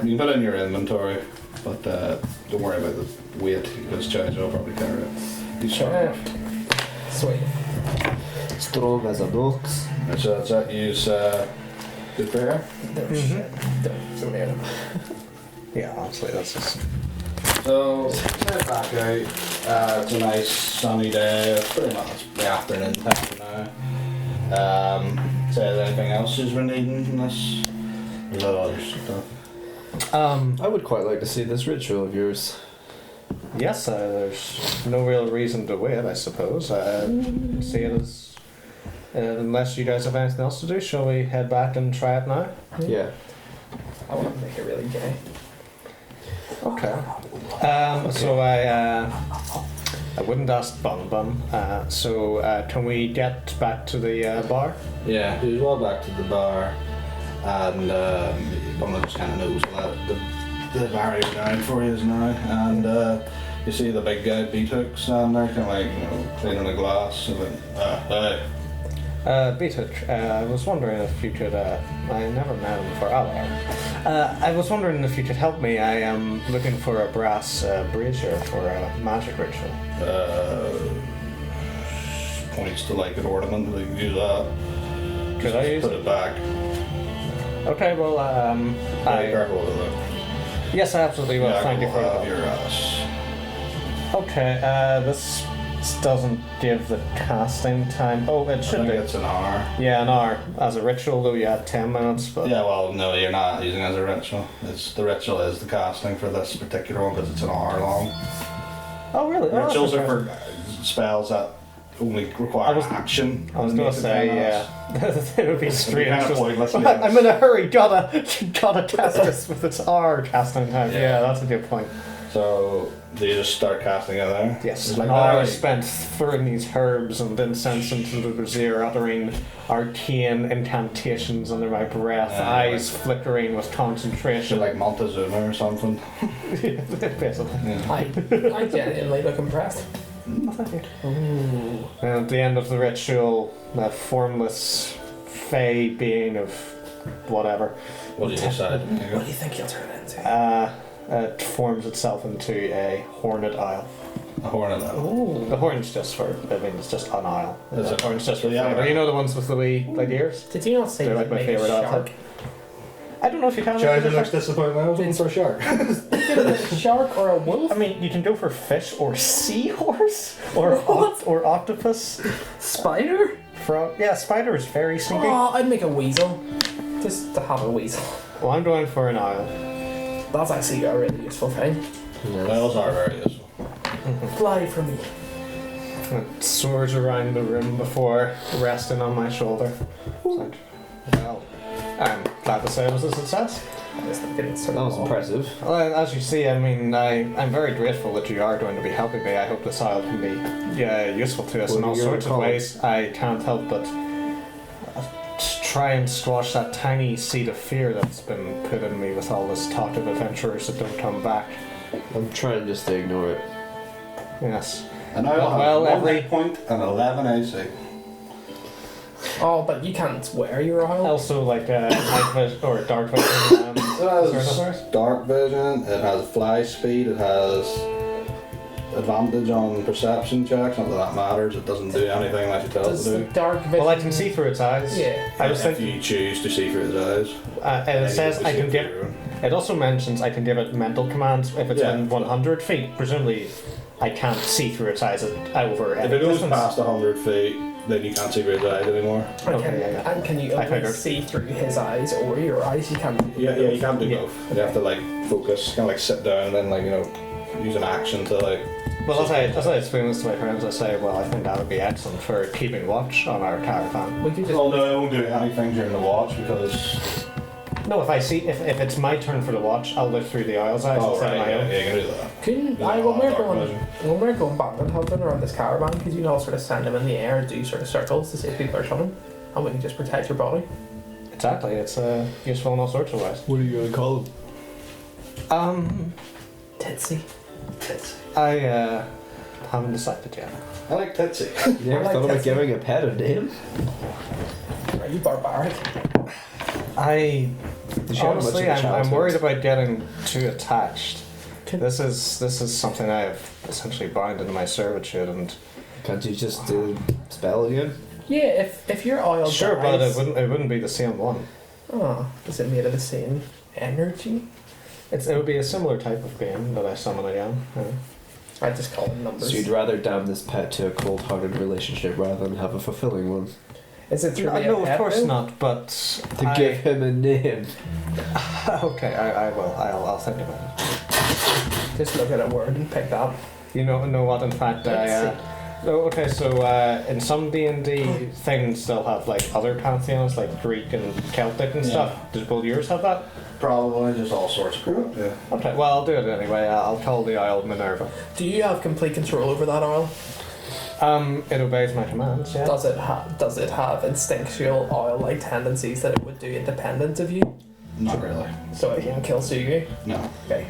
S2: You can put it in your inventory, but don't worry about the weight because Chaz will probably carry it. He's strong
S4: Yeah.
S2: enough.
S4: Sweet.
S1: Strong as an ox.
S2: So that's that. Use good prayer.
S4: There's shit. There's so many of them.
S3: Yeah, honestly, that's just.
S2: So head back out. It's a nice sunny day. It's pretty much the afternoon time now. Say anything else you've been needing in this? A lot of other stuff.
S1: I would quite like to see this ritual of yours.
S3: Yes, there's no real reason to wait, I suppose. See it as Unless you guys have anything else to do, shall we head back and try it now?
S1: Yeah.
S4: I want to make it really gay.
S3: Okay. So I wouldn't ask Bun Bun. So can we get back to the bar?
S2: Yeah, you walk back to the bar, and Bumble just kind of knows that the barrier down for you is now, and you see the big guy B-Took standing there, kind of like, you know, cleaning the glass, and then, hey.
S3: Beatrice, I was wondering if you could, I never met him before. I was wondering if you could help me. I am looking for a brass brazier for a magic ritual.
S2: Points to like an ornament, we can use that.
S3: Could I use
S2: Put it back.
S3: Okay, well,
S2: Be careful with it.
S3: yes, I absolutely will.
S2: Yeah,
S3: Thank you for
S2: have
S3: that.
S2: your ass.
S3: Okay, this doesn't give the casting time. Oh, it
S2: I
S3: should
S2: think
S3: do.
S2: it's an hour.
S3: Yeah, an hour. As a ritual, though, you had 10 minutes, but...
S2: Yeah, well, no, you're not using it as a ritual. The ritual is the casting for this particular one because it's an hour long.
S3: Oh, really? Oh, that's
S2: Rituals are
S3: interesting.
S2: for spells that only require action.
S3: I was gonna say, yeah. It would be strange.
S2: kind of
S3: just,
S2: pointless,
S3: I'm
S2: yeah.
S3: in a hurry, gotta cast this with its hour casting time. Yeah, that's a good point.
S2: So, do you just start casting it there?
S3: Yes,
S2: It's
S3: an
S2: like,
S3: hour
S2: alright.
S3: spent throwing these herbs and incense into the brazier, uttering arcane incantations under my breath,
S2: Yeah,
S3: eyes flickering with concentration.
S2: Like Montezuma or something.
S3: Basically.
S2: Yeah.
S4: I genuinely look impressed. Ooh.
S3: And at the end of the ritual, that formless fey being of whatever
S2: What do you decide?
S4: What do you think you'll turn into?
S3: it forms itself into a horned isle.
S2: A hornet owl.
S3: The horn's just for, I mean, it's just an isle.
S2: Is
S3: The
S2: it?
S3: horn's just for
S2: Yeah,
S3: flavor.
S2: right.
S3: You know the ones with the wee like ears?
S4: Did you not say
S3: They're
S4: you
S3: like my
S4: make a
S3: favourite
S4: shark?
S3: I don't know if you can.
S2: Charger looks disappointed. I was looking for a shark.
S4: A shark or a wolf?
S3: I mean, you can go for fish or seahorse or
S4: What?
S3: or octopus.
S4: Spider?
S3: Frog. Yeah, spider is very sneaky.
S4: Oh, I'd make a weasel. Just to have a weasel.
S3: Well, I'm going for an isle.
S4: That's actually a really useful thing.
S2: Whales are very useful.
S4: Fly for me.
S3: It soars around the room before resting on my shoulder. It's like, well, I'm glad to say it was a success.
S4: I just think it's sort
S1: That
S4: of
S1: was
S4: odd.
S1: impressive.
S3: Well, as you see, I mean, I'm very grateful that you are going to be helping me. I hope this isle can be useful to us
S1: What
S3: in
S1: are
S3: all
S1: you gonna
S3: sorts of
S1: call it?
S3: ways. I can't help but try and squash that tiny seed of fear that's been put in me with all this talk of adventurers that don't come back.
S1: I'm trying just to ignore it.
S3: Yes.
S2: And I will have
S3: Well,
S2: 1
S3: every-
S2: hit point and 11 AC.
S4: Oh, but you can't wear your oil.
S3: Also, like night vision or dark vision.
S2: It
S3: sorry,
S2: has
S3: sorry?
S2: dark vision, it has fly speed, it has advantage on perception checks, not that that matters, it doesn't do anything like it tells
S4: Does
S2: to
S4: the
S2: do.
S4: dark vision...
S3: Well, I can see through its eyes.
S4: Yeah.
S3: I was
S2: if
S3: thinking.
S2: you choose to see through his eyes.
S3: And
S2: then
S3: it
S2: you
S3: says
S2: get to
S3: I
S2: see
S3: can give.
S2: through.
S3: It also mentions I can give it mental commands if it's
S2: Yeah.
S3: within 100 feet. Presumably, I can't see through its eyes over
S2: If
S3: any
S2: it goes
S3: distance.
S2: past 100 feet, then you can't see through his eyes anymore.
S4: And
S3: Okay,
S4: can,
S3: yeah.
S4: and can you
S3: I
S4: only
S3: figured.
S4: see through his eyes or your eyes? You can't.
S2: Yeah, you can't do
S3: Yeah.
S2: both. You have to like focus, kind of like sit down and then like, you know, use an action to like...
S3: Well, as I explain this to my friends, I say, well, I think that would be excellent for keeping watch on our caravan.
S4: We could just.
S2: Oh no, I won't do anything during the watch because...
S3: No, if I see, if it's my turn for the watch, I'll look through the owl's eyes
S2: Oh
S3: instead
S2: right,
S3: of my
S2: yeah,
S3: own.
S2: you can do that.
S4: Couldn't
S2: Yeah,
S4: I when we're
S2: dark
S4: going
S2: vision.
S4: when we're going bandit hunting around this caravan? Could you not sort of send them in the air and do sort of circles to see if people are coming, and we can just protect your body?
S3: Exactly, it's useful in all sorts of ways.
S1: What are you gonna call him?
S4: Titsy.
S3: I haven't decided yet.
S2: I like Titsy.
S1: You ever
S4: like
S1: thought about
S4: Tessie.
S1: giving a pet a name?
S4: Are you barbaric?
S3: I
S1: Did you have much
S3: honestly,
S1: of a
S3: I'm
S1: childhood?
S3: worried about getting too attached. This is something I have essentially bound into my servitude, and
S1: Can't you just do spell again?
S4: Yeah. If your oil
S3: sure, but
S4: dies,
S3: it wouldn't be the same one.
S4: Oh, is it made of the same energy?
S3: It would be a similar type of being that I summon again. Yeah.
S4: I just call them numbers.
S1: So you'd rather damn this pet to a cold-hearted relationship rather than have a fulfilling one?
S4: Is it truly
S3: No,
S4: a
S3: of
S4: pet,
S3: course
S4: though?
S3: not. But
S1: To give him a name.
S3: Okay, I will. I'll think about it.
S4: Just look at a word and pick that.
S3: You know what? In fact,
S4: Let's
S3: Oh, okay, so in some D&D things they'll have like other pantheons like Greek and Celtic and stuff. Will yours have that?
S2: Probably just all sorts of crap. Yeah.
S3: Okay, well I'll do it anyway. I'll call the Isle Minerva.
S4: Do you have complete control over that oil?
S3: It obeys my commands, yeah.
S4: Does it have instinctual oil-like tendencies that it would do independent of you?
S2: Not really.
S4: So it won't kill Sugu?
S2: No.
S4: Okay.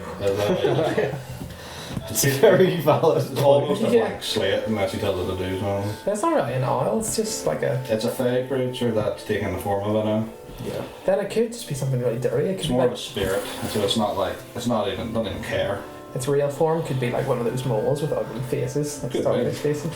S1: It's very valid.
S2: It's almost a
S4: Yeah.
S2: blank slate unless he tells it to do something.
S4: It's not really an oil, it's just like a...
S2: It's a fey creature that's taking the form of it now.
S4: Yeah. Then it could just be something really dirty. It could
S2: It's
S4: be
S2: more of
S4: like,
S2: a spirit, so it's not like doesn't even care.
S4: its real form could be like one of those moles with ugly faces. Like
S2: Could
S4: Stargate
S2: be.
S4: faces.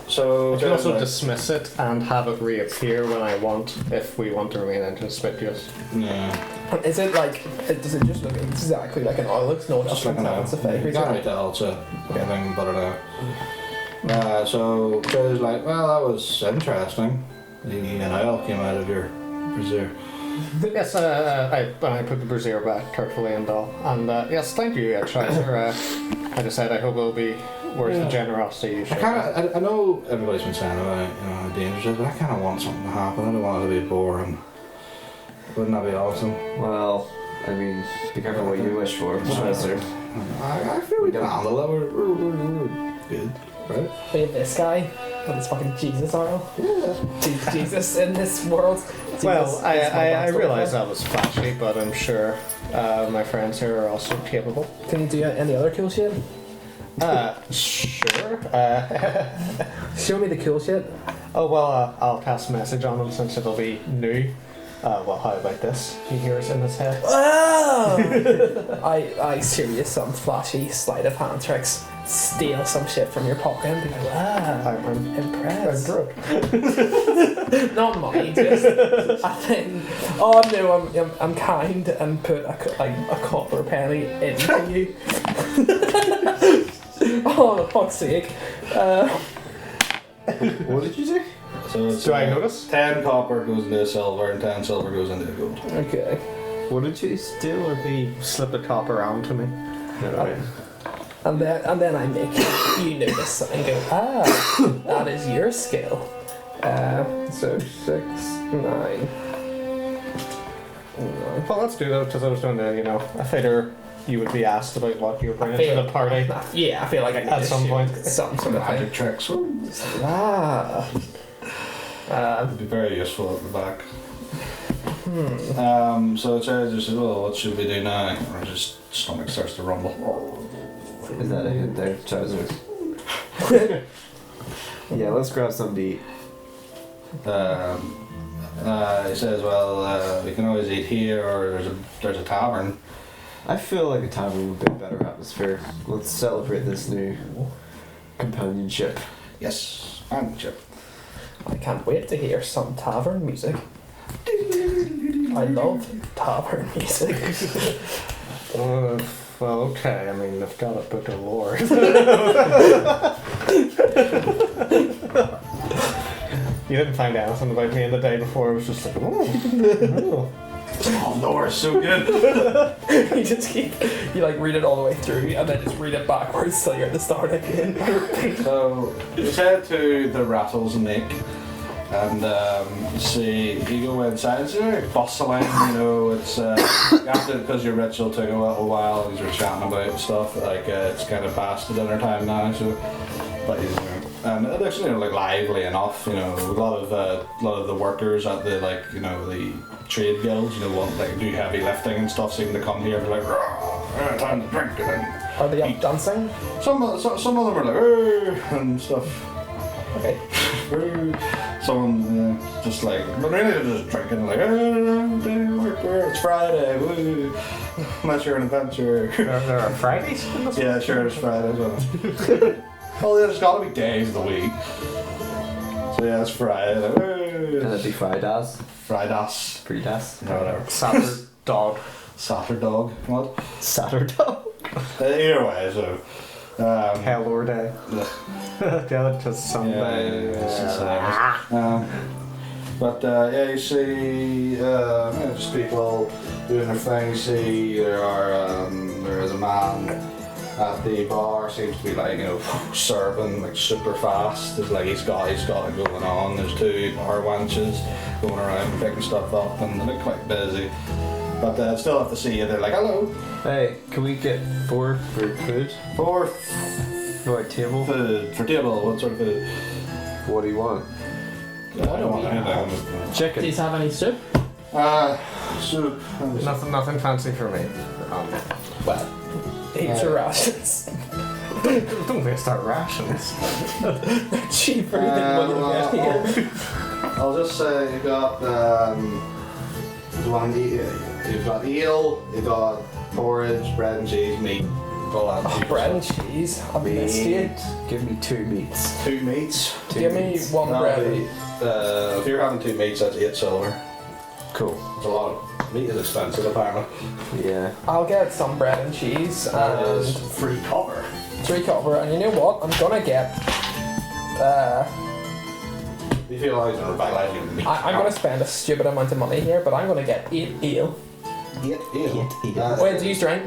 S2: So
S3: I can also dismiss it and have it reappear when I want, if we want to remain inconspicuous.
S2: yeah,
S4: And is it like... Does it just look exactly like an oil? Looks no
S2: just
S4: else
S2: like
S4: can
S2: an
S4: tell
S2: owl.
S4: it's a
S2: You
S4: fake
S2: can't really
S4: creature.
S2: tell it's anything but an owl. So Joe's like, well, that was interesting. An owl came out of your brazier.
S3: Yes, I put the brazier back carefully and all. And yes, thank you, Tricer. Like I said, I hope it'll be worth the generosity you showed.
S2: I know everybody's been saying about how dangerous it is, but I kind of want something to happen. I don't want it to be boring. Wouldn't that be awesome?
S1: Well, I mean, be careful what you wish for, Professor.
S2: I feel we can handle it. We're good, right?
S4: We have this guy with his fucking Jesus oil. Yeah. Jesus in this world. Jesus
S3: Well,
S4: is
S3: I
S4: my
S3: realise
S4: bastard.
S3: that was flashy, but I'm sure my friends here are also capable.
S4: Can you do any other cool shit?
S3: Sure.
S4: Show me the cool shit.
S3: Oh, well, I'll cast a message on him since it'll be new. Well, how about this? He hears in his head.
S4: Oh! I serious some flashy sleight of hand tricks. Steal some shit from your pocket and be like,
S3: I'm
S4: impressed.
S3: broke.
S4: Not money, just a thing. Oh no, I'm kind and put a copper penny into you. Oh, for fuck's sake.
S1: What did you do?
S2: So it's,
S3: Do I notice?
S2: 10 copper goes into silver and 10 silver goes into gold.
S4: Okay.
S1: What did you do? Or
S3: He slipped a copper onto me.
S1: Alright.
S4: And then I make you notice and go, that is your skill. So 6, 9.
S3: Well, let's do that because I was doing the, I figure you would be asked about what you're bringing to the party.
S4: Yeah, I feel like I need
S3: At
S4: to
S3: some
S4: shoot
S3: point.
S4: some sort of
S2: Magic
S4: thing.
S2: tricks. It'd be very useful at the back. So Sarah just said, well, what should we do now? Or just stomach starts to rumble.
S1: Is that a hint there, trousers? Yeah, let's grab something to eat.
S2: He says, well, we can always eat here, or there's a tavern.
S1: I feel like a tavern would be a better atmosphere. Let's celebrate this new companionship.
S2: Yes, and chip.
S4: I can't wait to hear some tavern music. I love tavern music.
S3: Well, okay. I mean, they've got a book of lore. You didn't find anything about me in the day before. It was just like, oh.
S2: Oh, Lord, so good.
S4: You just you like read it all the way through and then just read it backwards so you're at the start again.
S2: So you head to the Rattles Neck, and see you go inside. It's very bustling, it's after because your ritual took a little while and you're chatting about stuff. Like it's kind of past the dinner time now, so but and it looks like lively enough. A lot of the workers at the the trade guilds, want do heavy lifting and stuff, seem to come here and be like, "Rah, time to drink it." And
S4: Are they up dancing?
S2: some of them are like, "Rah," and stuff.
S4: Okay.
S2: Someone just but really they're just drinking it's Friday, woo. Unless you're an adventurer.
S3: There are Fridays in this?
S2: Yeah, sure, it's Friday. Well, there's gotta be days of the week. So yeah, it's Friday.
S1: Can it be Fridays?
S2: Fridays.
S1: Pre-das?
S2: No, whatever.
S3: Saturday dog.
S2: Saturday dog. What?
S1: Saturday?
S2: Either way, so.
S3: Hell or day. Yeah, just Sunday.
S2: But you see just people doing their thing. You see there is a man at the bar seems to be like, you know, serving like super fast. There's like he's got it going on. There's 2 bar wenches going around picking stuff up and they're quite busy. But I still have to see you. They're like, hello.
S1: Hey, can we get 4 for food?
S2: 4
S1: For our table?
S2: food for table. What sort of food?
S1: What do you want?
S2: I don't want anything.
S4: Do
S1: Chicken.
S4: you have any soup?
S2: Soup.
S3: Nothing fancy for me.
S4: Well, eat your rations.
S3: Don't waste our rations.
S4: Cheaper than what you get here.
S2: I'll just say you got you've got eel, you've got porridge, bread and cheese, meat. All that.
S4: Oh, bread and cheese. I'll be missed you.
S1: Give me 2 meats.
S2: 2 meats.
S4: Give me 1 bread.
S2: If you're having 2 meats, that's 8 silver.
S1: Cool.
S2: It's a lot of meat is expensive apparently.
S1: Yeah.
S4: I'll get some bread and cheese
S2: That
S4: and
S2: is free copper.
S4: 3 copper. And you know what? I'm gonna get.
S2: You feel like you're revitalizing meat.
S4: I'm gonna spend a stupid amount of money here, but I'm gonna get 8 eel.
S2: 8 eel.
S1: 8 eel.
S4: Wait, do you drink?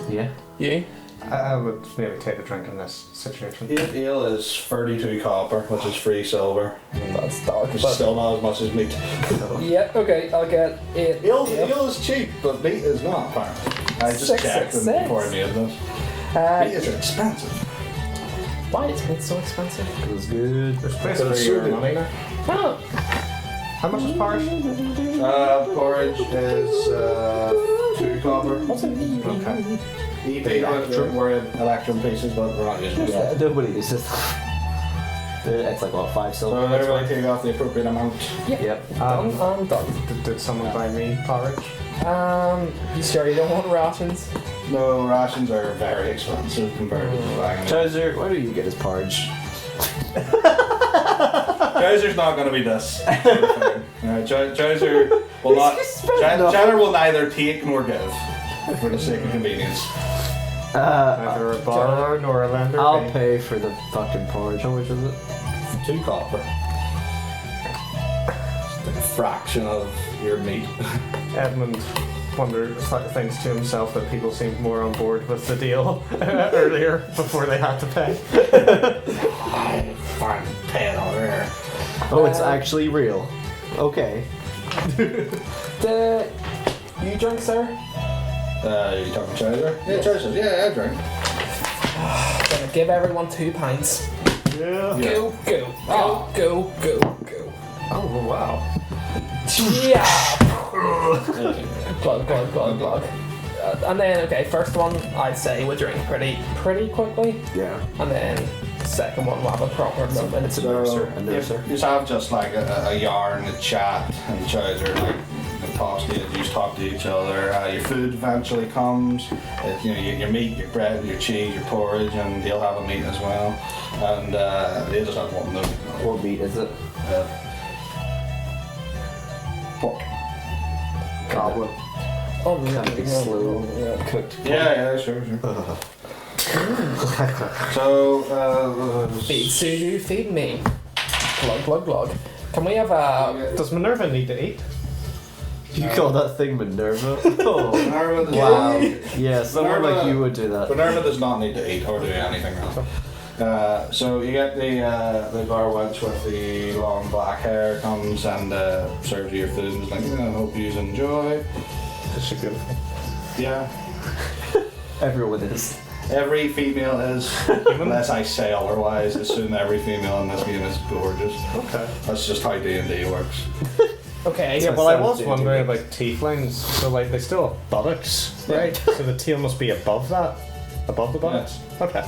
S1: Yeah.
S4: You?
S3: I would maybe take a drink in this situation.
S2: 8 eel is 32 copper, which is free silver.
S4: That's dark.
S2: It's
S4: But
S2: still not as much as meat.
S4: yeah, okay, I'll get 8.
S2: Eel is cheap, but meat is not apparently. I just checked them
S4: 666.
S2: before I made this. Meat is expensive.
S4: Why is meat so expensive?
S1: It was good.
S3: There's place
S2: But
S3: for
S2: it's
S3: your
S2: soothing.
S3: money now.
S4: Oh,
S3: How much is porridge?
S2: Porridge is 2 copper.
S4: what's an eel?
S3: Okay.
S2: We're in electrum pieces, but we're not using it.
S1: Yeah, nobody uses it. It's like, what, 5 silver?
S2: So everybody take off the appropriate amount.
S1: Yep.
S4: Done, I'm done.
S3: Did someone buy me porridge?
S4: You sure you don't want rations?
S2: No, rations are very expensive compared to buying.
S1: Chowser, why do you get his porridge?
S2: Chowser's not going to be this. Chowser will not.
S1: spend
S2: Chowser will neither take nor give for the sake of convenience.
S3: Neither a borrower nor a lender.
S1: I'll
S3: pay.
S1: pay for the fucking porridge. How much is it?
S2: 2 copper. Just a fraction of your meat.
S3: Edmund thinks to himself that people seemed more on board with the deal earlier before they had to pay.
S2: Fine, pay it over here.
S1: Oh, it's actually real. Okay.
S4: You drink, sir?
S2: You talking Chowser? Yeah, Chowser. Yeah, I drink.
S4: Gonna give everyone 2 pints.
S3: Yeah.
S4: Go, go, go, go, go, go.
S3: Oh wow.
S4: Yeah! Glug, glug, glug, glug. And then, okay, first one I'd say we drink pretty quickly,
S1: Yeah.
S4: and then second one we'll have a proper moment.
S1: It's a nurser. A nurser.
S2: You just have just like a yarn, a chat, and Chowser like talks to you, you just talk to each other. Your food eventually comes. It's, you know, your meat, your bread, your cheese, your porridge, and he'll have a meat as well. And they just have one note.
S1: What meat is it?
S2: Pork.
S1: Goblin.
S4: Oh,
S1: Kind of slow cooked.
S2: Yeah, sure. So,
S4: Feed Suju, feed me. Glug, glug, glug. Can we have a...
S3: Does Minerva need to eat?
S1: You call that thing Minerva? Oh.
S2: Minerva does
S1: Wow.
S2: not need-
S1: Yeah, someone
S2: Minerva-
S1: like you would do that.
S2: Minerva does not need to eat or do anything else. So you get the bar wench with the long black hair comes and serves you your food and is like, I hope you enjoy.
S3: Is she beautiful?
S2: Yeah.
S1: Everyone is.
S2: Every female is, unless I say otherwise, assume every female in this game is gorgeous.
S3: Okay.
S2: That's just how D&D works.
S4: Okay,
S3: Yeah,
S1: So
S3: well, I was
S1: 17
S3: wondering about tieflings. So, like, they still have buttocks, right? So the tail must be above that, above the buttocks. Okay.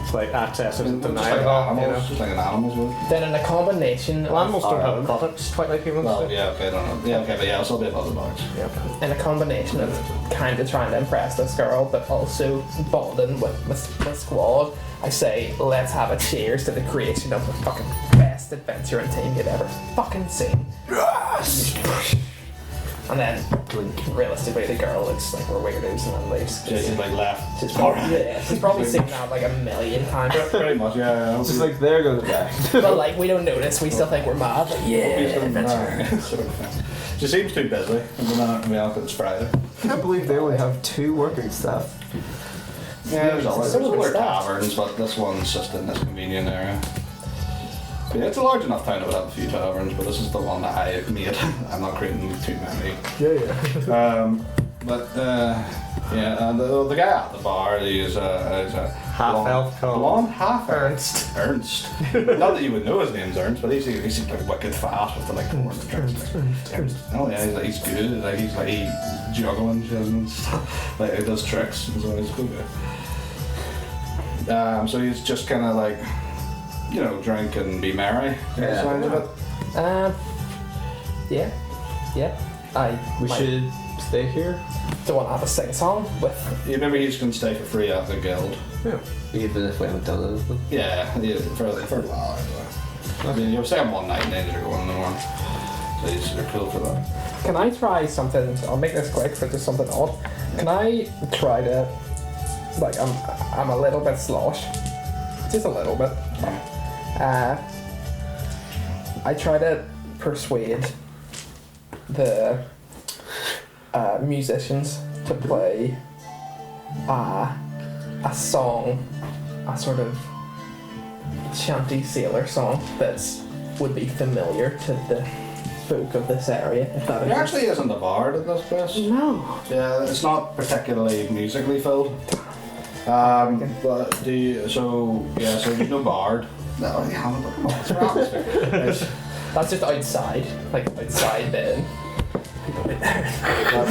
S3: It's like access isn't
S2: Just like
S3: denied at all, you
S2: animals,
S3: know.
S2: just like an animals would.
S4: then in a combination
S3: Well, animals don't have
S4: of,
S3: buttocks quite like humans
S2: Well,
S3: do.
S2: yeah, okay, I don't know. Yeah, okay, but yeah, it's a bit other box.
S3: Yeah.
S4: in a combination of kind of trying to impress this girl, but also bonding with my squad, I say let's have a cheers to the creation of the fucking best adventuring team you've ever fucking seen. And then, realistically, the girl looks like we're weirdos and then leaves.
S2: She's like left.
S4: She's probably seen that like a million times.
S2: Pretty much, yeah.
S1: It's just like, there go the back.
S4: But like, we don't notice, we still think we're mad. Like, yeah, adventure.
S2: She seems too busy. It's Friday.
S1: I can't believe they only have 2 working staff.
S2: Yeah, there's other
S4: Similar stuff.
S2: taverns, but this one's just in this convenient area. Yeah, it's a large enough town that would have a few taverns, but this is the one that I made. I'm not creating too many.
S1: Yeah.
S2: Yeah, and the guy at the bar, he's a
S3: Half-elf called
S2: blonde, half
S3: Ernst.
S2: Ernst. Not that you would know his name's Ernst, but he's like wicked fast with the like the Ernst. Oh yeah, he's good. He's juggling shit and stuff. Like he does tricks. So he's a good guy. So he's just kind of like, drink and be merry.
S1: Yeah.
S2: Sounds of it.
S4: Yeah.
S1: We should stay here,
S4: Don't want to have a sing-song with...
S2: Yeah, maybe he's gonna stay for free at the guild.
S1: even if we haven't done anything.
S2: Yeah, for a while anyway. I mean, you'll stay on one night and then you're going in the morning. So you're cool for that.
S4: Can I try something? I'll make this quick for just something odd. Can I try to... Like, I'm a little bit sloshed. Just a little bit. I try to persuade the musicians to play a song, a sort of chanty sailor song that would be familiar to the folk of this area, if that
S2: There actually isn't a bard at this place.
S4: No.
S2: Yeah, it's not particularly musically filled. But so there's no bard. No, yeah, what's your atmosphere?
S4: That's just outside, like outside then.
S2: But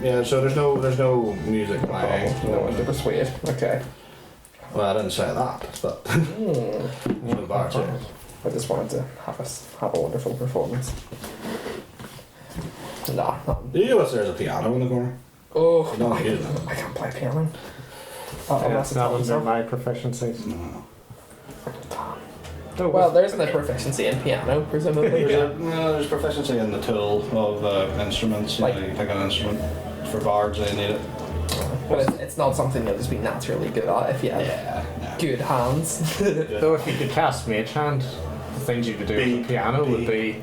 S2: yeah, so there's no music playing.
S4: No one to persuade. Okay.
S2: Well, I didn't say that, but no bard. Yeah.
S4: I just wanted to have a wonderful performance. Nah.
S2: Do you know there's a piano in the corner?
S4: Oh,
S2: No, you don't.
S4: I can't play piano.
S3: That's not under my proficiencies.
S2: No.
S4: Well, there's no proficiency in piano, presumably.
S2: There's proficiency in the tool of instruments.
S4: Like-
S2: You pick an instrument. For bards, they need it.
S4: But it's not something you'll just be naturally good at if you have
S2: Yeah.
S4: good hands.
S3: Though if you could cast Mage Hand, the things you could do with the piano would be...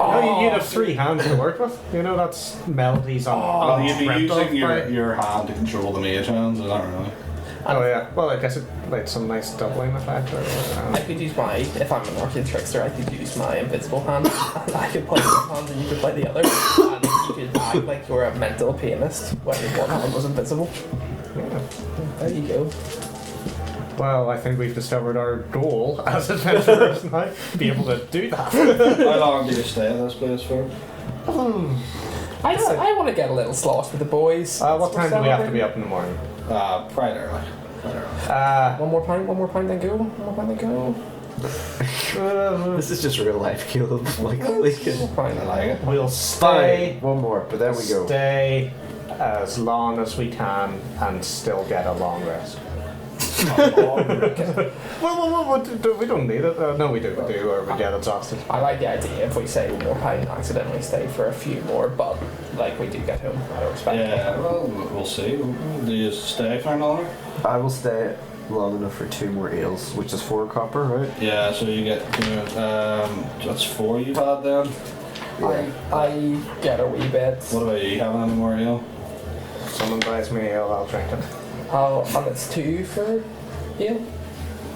S4: Oh,
S3: you'd have 3 hands to work with. That's melodies on...
S2: Well,
S3: on
S2: you'd be
S3: dreamt of
S2: using
S3: by-
S2: your hand to control the mage hands, is that really?
S3: Oh yeah, well I guess it like some nice doubling effect.
S4: I could use if I'm an Arcane Trickster, I could use my invisible hand. And I could play one hand and you could play the other. And you could act like you're a mental pianist when your one hand was invisible.
S3: Yeah.
S4: There you go.
S3: Well, I think we've discovered our goal as adventurers now. Be able to do that.
S2: How long do you stay at this place for?
S4: I want to get a little sloshed with the boys.
S3: What time do we have to be up in the morning?
S2: Quite early. Quite early.
S4: One more pint, then go.
S1: This is just real life, Caleb. Like, we can.
S2: I like it.
S3: We'll stay.
S1: One more, but there we go.
S3: Stay as long as we can and still get a long rest. Well, we don't need it. No, we do, or we get exhausted.
S4: I like the idea if we say one more pint and accidentally stay for a few more, but like we do get home out of respect.
S2: Yeah, well, we'll see. Do you stay for another?
S1: I will stay long enough for 2 more ales, which is 4 copper, right?
S2: Yeah, so you get, that's 4 you've had then.
S4: I get a wee bit.
S2: What about you? Having any more ale?
S3: If someone buys me ale, I'll drink it.
S4: And it's 2 for ale?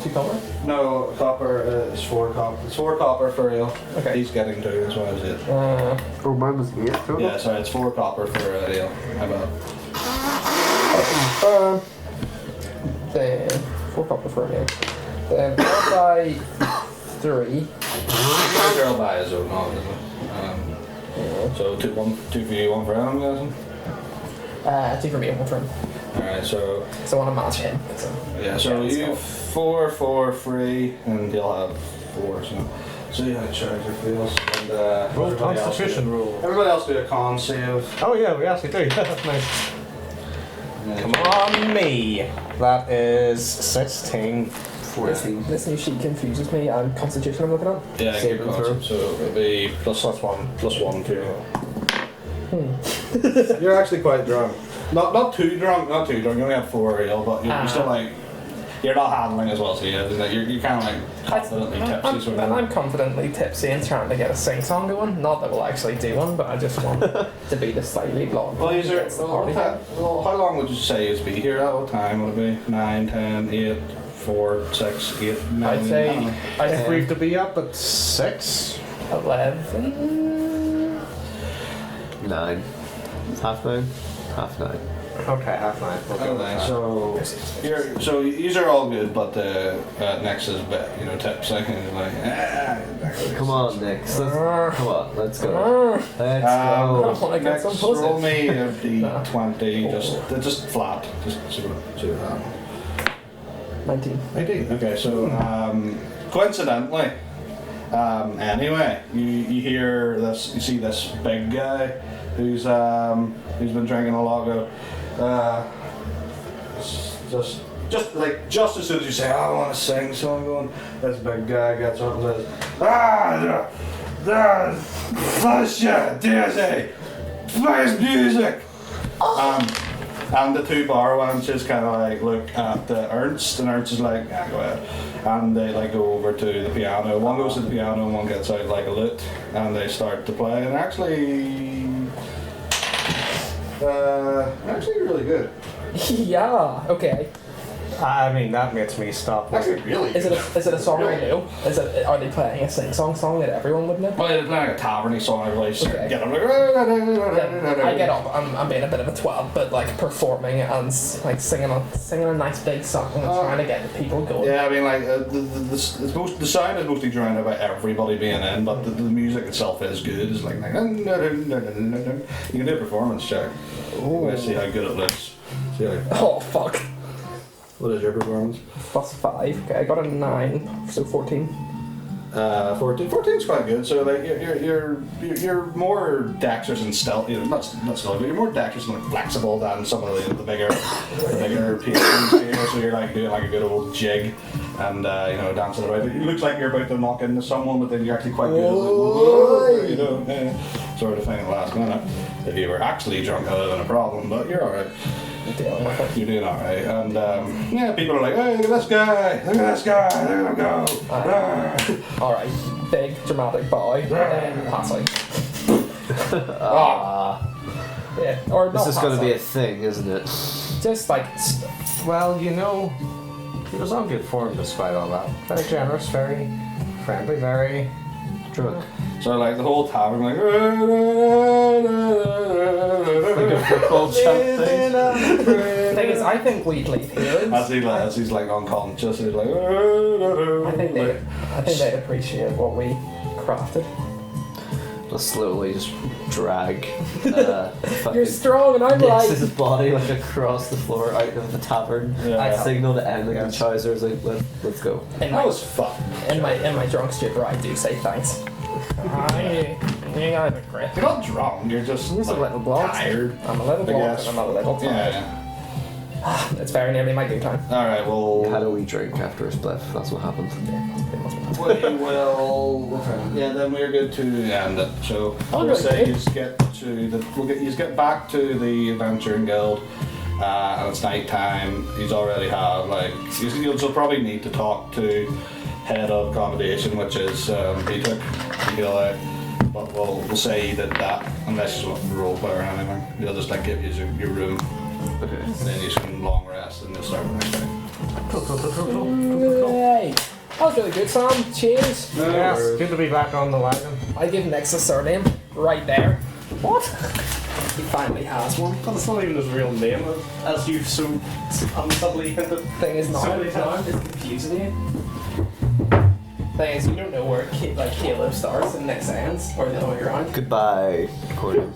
S4: 2 copper?
S2: No, copper is 4 copper. It's 4 copper for ale.
S4: Okay.
S2: He's getting 2, that's why it's 8.
S1: Oh, mine was 8 total?
S2: Yeah, sorry, it's 4 copper for ale. How about?
S4: Then 4 copper for ale. Then I'll buy 3.
S2: Girl buy his own, obviously. So 2 for you, 1 for him, I'm guessing?
S4: 2 for me, 1 for him.
S2: Alright, so
S4: So I want to match him.
S2: yeah, so
S4: let's
S2: you
S4: go.
S2: 4, 3, and he'll have 4. So you had charger feels and
S3: Roll
S2: everybody else
S3: Constitution
S2: do-
S3: roll.
S2: Everybody else do a con save.
S3: Oh yeah, we actually do. That's nice. Come on, me. That is 16.
S4: This new sheet confuses me. And Constitution I'm looking at.
S2: Yeah,
S1: Save
S2: good
S1: and
S2: con, so it'll be plus
S3: 1.
S2: plus 1 to You're actually quite drunk. Not too drunk. You only had 4 ale, but you're still like you're not handling as well, so you're kind of like confidently tipsy sort of.
S4: I'm confidently tipsy and trying to get a sing-song going. Not that we'll actually do one, but I just want to be the slightly blonde.
S2: Well, is there,
S4: It's the party time.
S2: how long would you say you'd be here at? What time would it be? 9, 10, 8, 4, 6, 8, 9?
S4: I'd say
S3: If we have to be up at 6.
S4: 11.
S1: 9. 9:30. 9:30.
S3: Okay, 9:30. We'll go with that.
S2: So these are all good, but next is a bit, tipsy and like.
S1: Come on, Nick. Come on, let's go. Let's
S4: I
S1: go.
S4: want to get
S2: Next,
S4: some pussy.
S2: roll me a D20, just flat, just see what happens.
S4: 19.
S2: 19. Okay, so coincidentally, anyway, you hear this, you see this big guy who's been drinking a lot of. Just as soon as you say, I want to sing something, this big guy gets up and says, Flusha, Daisy, play music. And the two bar ones just kind of like look at Ernst, and Ernst is like, yeah, go ahead. And they like go over to the piano. One goes to the piano, and one gets out like a lute, and they start to play. And actually really good.
S4: Yeah. Okay.
S3: I mean, that makes me stop.
S2: Actually really
S4: Is
S2: good.
S4: it a song I know? Are they playing a sing-song song that everyone would know?
S2: Well, they're playing a taverny song, everybody
S4: Okay.
S2: get up like.
S4: I get up. I'm being a bit of a twat, but like performing and like singing a nice big song and trying to get the people going.
S2: Yeah, I mean, like the sound is mostly drowned out by everybody being in, but the music itself is good. It's like you can do a performance check. Let's see how good it looks. See how,
S4: Oh fuck.
S2: what is your performance?
S4: +5. Okay, I got a 9, so 14.
S2: 14. 14's quite good. So like you're more dexterous and stealth. Not stealth, but you're more dexterous and like, flexible than some of the bigger pieces here. So you're like doing like a good old jig and dancing about. It looks like you're about to knock into someone, but then you're actually quite good. Sort of thing at the last minute. If you were actually drunk, that would have been a problem. But you're all right.
S4: Dealing with it.
S2: You're doing all right. And people are like, hey, look at this guy. Look at this guy. Look at him go.
S4: All right, big dramatic bow, and then pass out. Yeah, or not.
S1: This is going to
S4: pass
S1: be a
S4: out.
S1: thing, isn't it?
S4: Just like
S3: Well, he was on good form despite all that. Very generous, very friendly, very drunk.
S2: So like the whole tavern like
S1: Like a football chant thing.
S4: the thing is, I think we'd leave here.
S2: as he's like unconscious, he's like
S4: I think they'd appreciate what we crafted.
S1: We'll slowly just drag
S4: You're
S1: fucking
S4: strong and I'm light.
S1: Nix's body like across the floor out of the tavern.
S2: Yeah.
S1: I signal to Emmet and
S3: Yes.
S1: Chowser's like, let's go.
S4: In
S2: that was fun.
S4: my drunk stupor, I do say thanks. You guys are great.
S2: You're not drunk, you're just
S4: I'm just a
S2: like,
S4: little blonde.
S2: tired.
S4: I'm a little
S2: I
S4: blonde
S2: guess.
S4: and I'm a little tired.
S2: Yeah.
S4: It's very nearly my due time.
S2: Alright,
S1: We had
S2: well
S1: a wee drink after a spliff, that's what happened.
S2: we will then we're good to end it. So
S4: Oh,
S2: we'll
S4: really?
S2: say you get back to the Adventuring Guild. And it's night time. He's already had you'll probably need to talk to head of accommodation, which is Peter. But we'll say you did that unless you want to role play or anything. He'll just like give you your room,
S1: Okay.
S2: and then you can long rest and you'll start the next day.
S4: Yay! That was really good, Sam. Cheers.
S3: Yes, good to be back on the wagon.
S4: I give Nix a surname right there. What? He finally has one.
S3: But it's not even his real name, as you've so unsubtly hinted.
S4: Thing is not.
S3: So many times.
S4: It's confusing you. Thing is, you don't know where Caleb starts and Nix ends, or the other way around.
S1: Goodbye, recording.